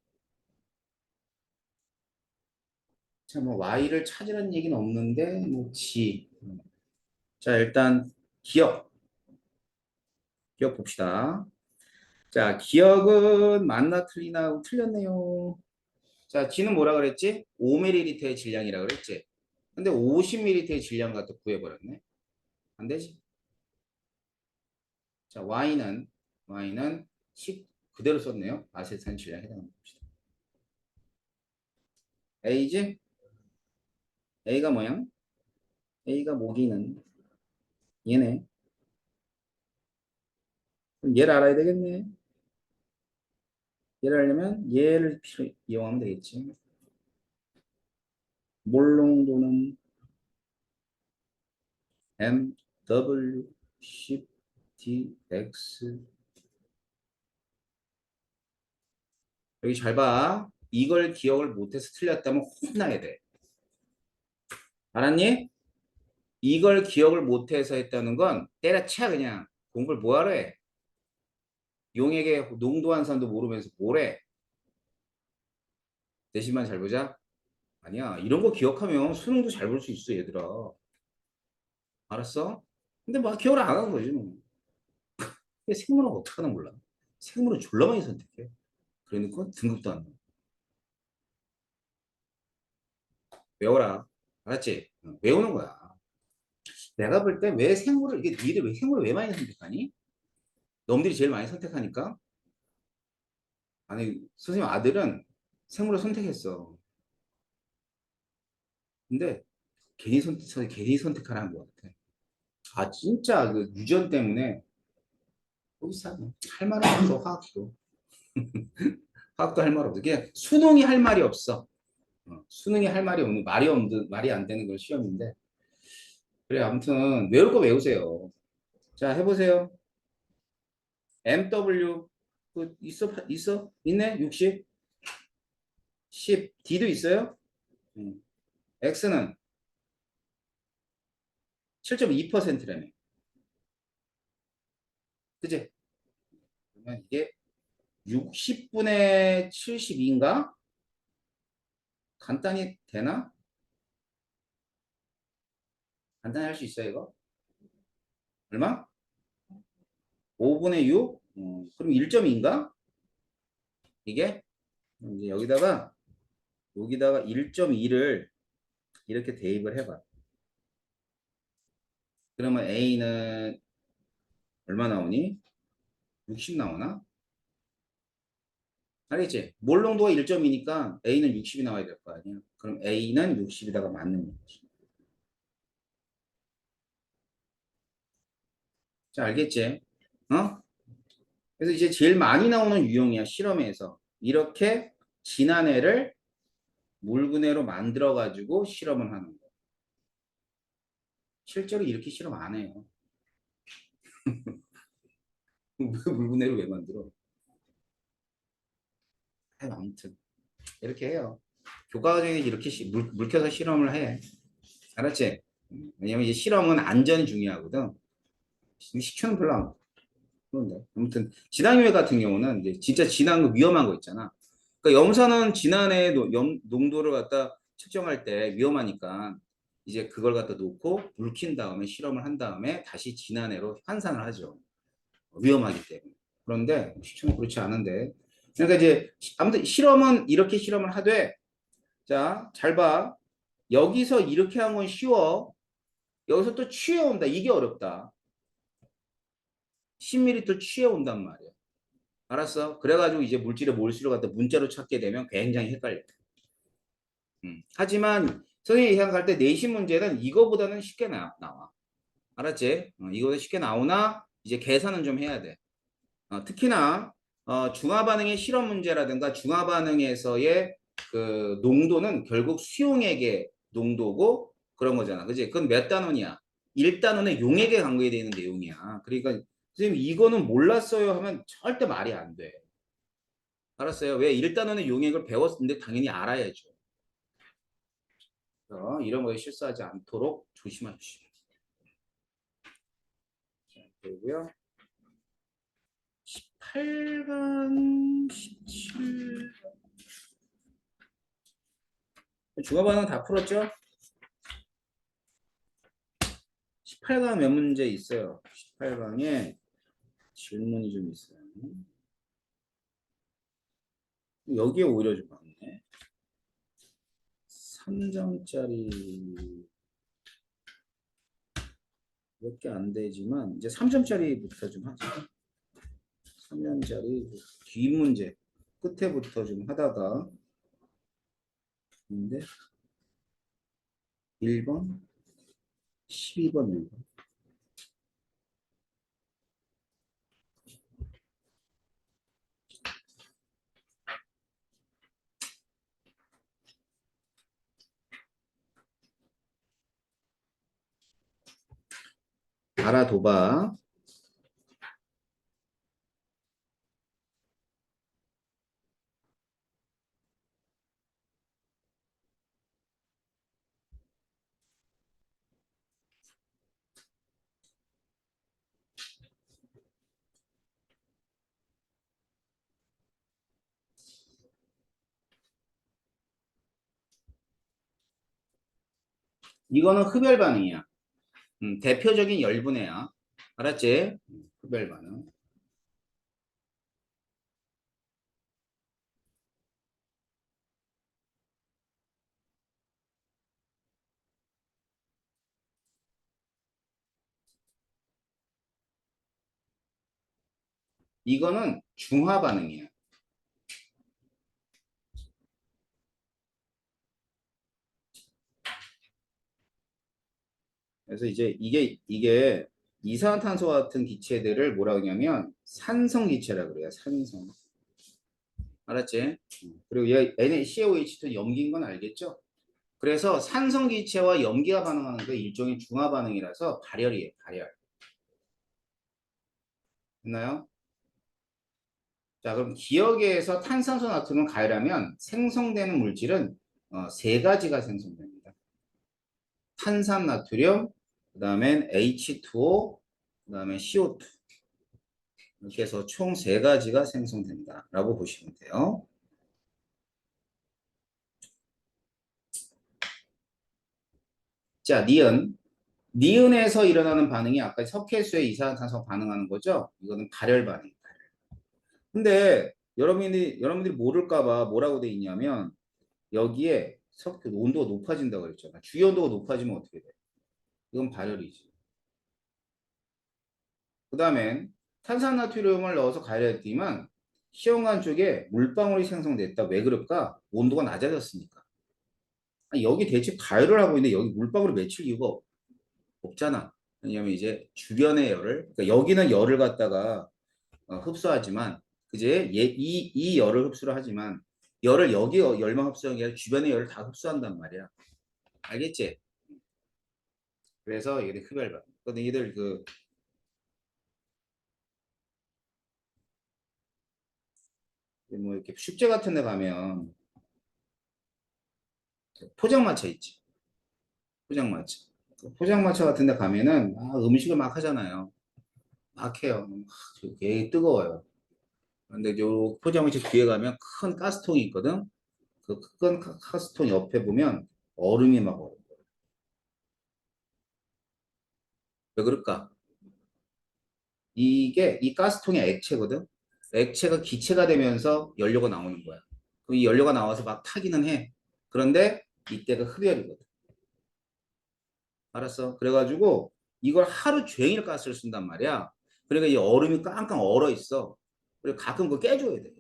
자, 뭐 Y를 찾으라는 얘기는 없는데 뭐 G. 자, 일단 기억 봅시다. 자, 기억은 맞나 틀리나 틀렸네요. 자, G는 뭐라 그랬지? 5ml의 질량이라 그랬지? 근데 50ml의 질량 갖다 구해버렸네. 안 되지? 자, Y는 10 그대로 썼네요. 아세트산 질량 해당합니다. A지? A가 뭐야? A가 모기는 얘네. 그럼 얘를 알아야 되겠네. 얘를 알려면 얘를 이용하면 되겠지. 몰농도는 M, W, 10, D, X. 여기 잘 봐. 이걸 기억을 못해서 틀렸다면 혼나야 돼. 알았니? 이걸 기억을 못해서 했다는 건 때려쳐 그냥. 공부를 뭐하러 해? 용액의 농도 환산도 모르면서 뭐래? 대신만 잘 보자. 아니야. 이런 거 기억하면 수능도 잘 볼 수 있어, 얘들아. 알았어? 근데 막 기억을 안 하는 거지, 뭐. 근데 생물은 어떻게 하나 몰라. 생물은 졸라 많이 선택해. 그러니까 등급도 안 나와. 외워라. 알았지? 외우는 거야. 내가 볼 때 왜 생물을, 이게 니들 왜 생물을 왜 많이 선택하니? 놈들이 제일 많이 선택하니까? 아니, 선생님 아들은 생물을 선택했어. 근데 괜히 선택하라는 것 같아. 아, 진짜 그 유전 때문에 거기서 할 말은 없어, 화학도. 화학도 할 말 없어. 그냥 수능이 할 말이 없어. 수능이 할 말이 없는, 말이 안 되는 걸 시험인데. 그래, 아무튼 외울 거 외우세요. 자, 해보세요. MW 있어? 있네? 60? 10. D도 있어요? X는 7.2%라며. 그지? 그러면 이게 60분의 72인가? 간단히 되나? 간단히 할 수 있어요, 이거? 얼마? 5분의 6? 그럼 1.2인가? 이게? 이제 여기다가 1.2를 이렇게 대입을 해봐. 그러면 A는 얼마 나오니? 60 나오나? 알겠지? 몰 농도가 1.2니까 A는 60이 나와야 될 거 아니야. 그럼 A는 60에다가 맞는 거지. 자, 알겠지? 어? 그래서 이제 제일 많이 나오는 유형이야, 실험에서. 이렇게 진한 애를 물분해로 만들어가지고 실험을 하는 거. 실제로 이렇게 실험 안 해요. 물분해로 왜 만들어? 아무튼 이렇게 해요. 교과 과정에 이렇게 물 켜서 실험을 해. 알았지? 왜냐면 이제 실험은 안전이 중요하거든. 시켜는 별로 안 그런데 아무튼 진항유해 같은 경우는 이제 진짜 진한 거 위험한 거 있잖아. 그러니까 염산은 진한의 농도를 갖다 측정할 때 위험하니까 이제 그걸 갖다 놓고 불킨 다음에 실험을 한 다음에 다시 진한애로 환산을 하죠. 위험하기 때문에. 그런데 시초는 그렇지 않은데. 그러니까 이제 아무튼 실험은 이렇게 실험을 하되 자, 잘 봐. 여기서 이렇게 한 건 쉬워. 여기서 또 취해온다. 이게 어렵다. 10ml 취해온단 말이야. 알았어? 그래가지고 이제 물질의 몰수를 갖다 문자로 찾게 되면 굉장히 헷갈려. 하지만 선생님이 생각할 때 내신 문제는 이거보다는 쉽게 나와. 알았지? 이거보다 쉽게 나오나 이제 계산은 좀 해야 돼. 특히나 중화반응의 실험 문제라든가 중화반응에서의 그 농도는 결국 수용액의 농도고 그런 거잖아. 그지? 그건 몇 단원이야? 1단원의 용액에 관계되는 내용이야. 그러니까 선생님 이거는 몰랐어요 하면 절대 말이 안 돼. 알았어요? 왜 1단원의 용액을 배웠는데 당연히 알아야죠. 이런 거에 실수하지 않도록 조심하십시오. 그리고요. 18번, 17. 중화반응 다 풀었죠? 18강 몇 문제 있어요. 18강에 질문이 좀 있어요. 여기에 오히려 좀 많네. 3점짜리 몇 개 안 되지만 이제 3점짜리부터 좀 하자. 3점짜리 뒷 문제 끝에부터 좀 하다가 근데 1번, 12번, 1번. 알아둬봐. 이거는 흡열 반응이야. 대표적인 열분해야. 알았지? 흡열 반응. 이거는 중화 반응이야. 그래서 이제 이게 이산화탄소 같은 기체들을 뭐라 그러냐면 산성 기체라 그래요. 산성. 알았지? 그리고 얘 NaCOH2 염기인 건 알겠죠? 그래서 산성 기체와 염기가 반응하는 게 일종의 중화 반응이라서 발열이에요. 발열. 됐나요? 자, 그럼 기억에서 탄산소 나트륨을 가열하면 생성되는 물질은 세 가지가 생성됩니다. 탄산 나트륨, 그다음엔 H2O, 그다음에 CO2. 이렇게 해서 총 세 가지가 생성된다라고 보시면 돼요. 자, 니은. 니은에서 일어나는 반응이 아까 석회수의 이산화탄소 반응하는 거죠? 이거는 발열 반응이에요. 근데 여러분들이 모를까 봐 뭐라고 돼 있냐면 여기에 석회 온도가 높아진다고 그랬잖아. 주요 온도가 높아지면 어떻게 돼? 이건 발열이지. 그다음엔 탄산나트륨을 넣어서 가열했지만 시험관 쪽에 물방울이 생성됐다. 왜 그럴까? 온도가 낮아졌으니까. 아니, 여기 대체 가열을 하고 있는데 여기 물방울이 맺힐 이유가 없잖아. 왜냐면 이제 주변의 열을, 그러니까 여기는 열을 갖다가 흡수하지만, 그제 이 열을 흡수를 하지만 열을 여기 열만 흡수하는 게 아니라 주변의 열을 다 흡수한단 말이야. 알겠지? 그래서 얘들 흡열반. 근데 얘들 뭐 이렇게 축제 같은 데 가면 포장마차 있지. 포장마차. 포장마차 같은 데 가면은 음식을 막 하잖아요. 막 해요. 되게 뜨거워요. 근데 요 포장마차 뒤에 가면 큰 가스통이 있거든. 그 큰 가스통 옆에 보면 얼음이 막 얼어. 왜 그럴까? 이게 이 가스통이 액체거든. 액체가 기체가 되면서 연료가 나오는 거야. 그럼 이 연료가 나와서 막 타기는 해. 그런데 이때가 흡열이거든. 알았어? 그래가지고 이걸 하루 종일 가스를 쓴단 말이야. 그러니까 이 얼음이 깡깡 얼어 있어. 그리고 가끔 그거 깨줘야 돼.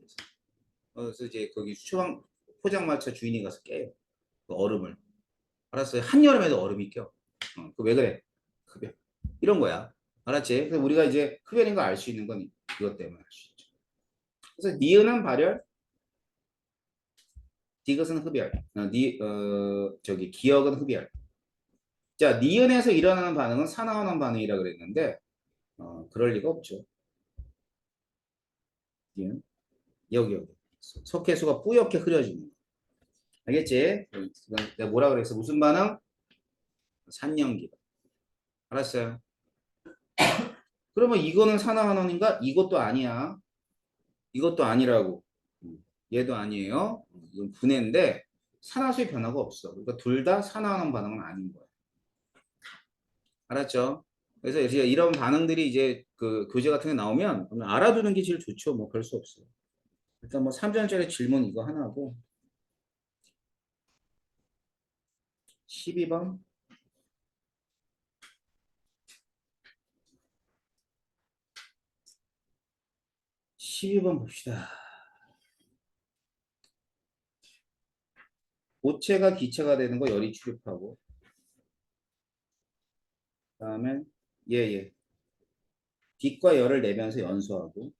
그래서 이제 거기 수초방 포장마차 주인이 가서 깨요. 그 얼음을. 알았어요? 한여름에도 얼음이 껴. 그왜 그래? 흡연. 이런 거야. 알았지? 그래서 우리가 이제 흡연인 거 알 수 있는 건 이것 때문에 알 수 있죠. 그래서 니은은 발열, 디귿은 흡열, 저기 기억은 흡열. 자, 니은에서 일어나는 반응은 산화환원 반응이라 그랬는데, 그럴 리가 없죠. 니은. 여기. 석회수가 뿌옇게 흐려지는 거. 알겠지? 내가 뭐라 그랬어? 무슨 반응? 산염기반. 알았어요? 그러면 이거는 산화환원인가? 이것도 아니야. 이것도 아니라고. 얘도 아니에요. 이건 분해인데 산화수의 변화가 없어. 그러니까 둘 다 산화환원 반응은 아닌 거야. 알았죠? 그래서 이제 이런 반응들이 이제 그 교재 같은 게 나오면 알아두는 게 제일 좋죠. 뭐 별 수 없어요. 일단 뭐 3전짜리 질문 이거 하나고 12번 12번 봅시다. 고체가 기체가 되는 거 열이 출입하고 그다음에 예. 빛과 열을 내면서 연소하고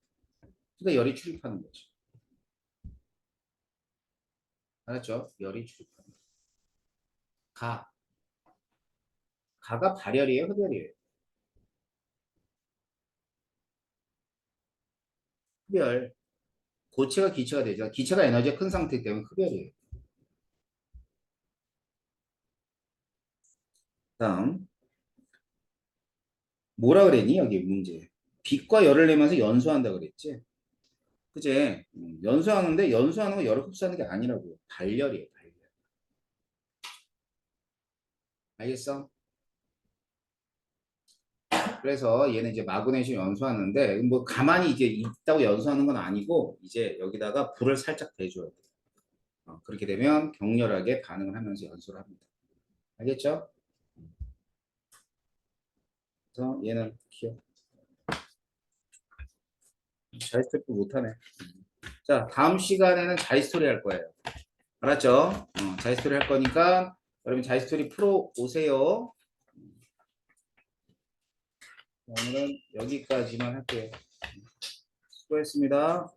그러니까 열이 출입하는 거죠. 알았죠? 열이 출입하는 거. 가. 가가 발열이에요, 흡열이에요? 흡열. 고체가 기체가 되죠. 기체가 에너지가 큰 상태이기 때문에 흡열이에요. 다음 뭐라 그랬니? 여기 문제. 빛과 열을 내면서 연소한다 그랬지? 그제? 연소하는데 연소하는 건 열을 흡수하는 게 아니라고. 발열이에요. 발열. 알겠어? 그래서 얘는 이제 마그네슘 연소하는데 뭐 가만히 이제 있다고 연소하는 건 아니고 이제 여기다가 불을 살짝 대줘야 돼. 그렇게 되면 격렬하게 반응을 하면서 연소를 합니다. 알겠죠? 그래서 얘는 기억. 자이스토리 못하네. 자, 다음 시간에는 자이스토리 할 거예요. 알았죠? 자이스토리 할 거니까 여러분 자이스토리 풀어 오세요. 오늘은 여기까지만 할게요. 수고했습니다.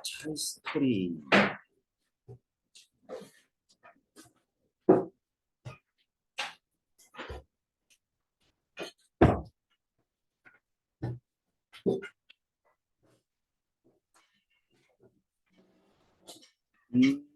자이스토리. 음.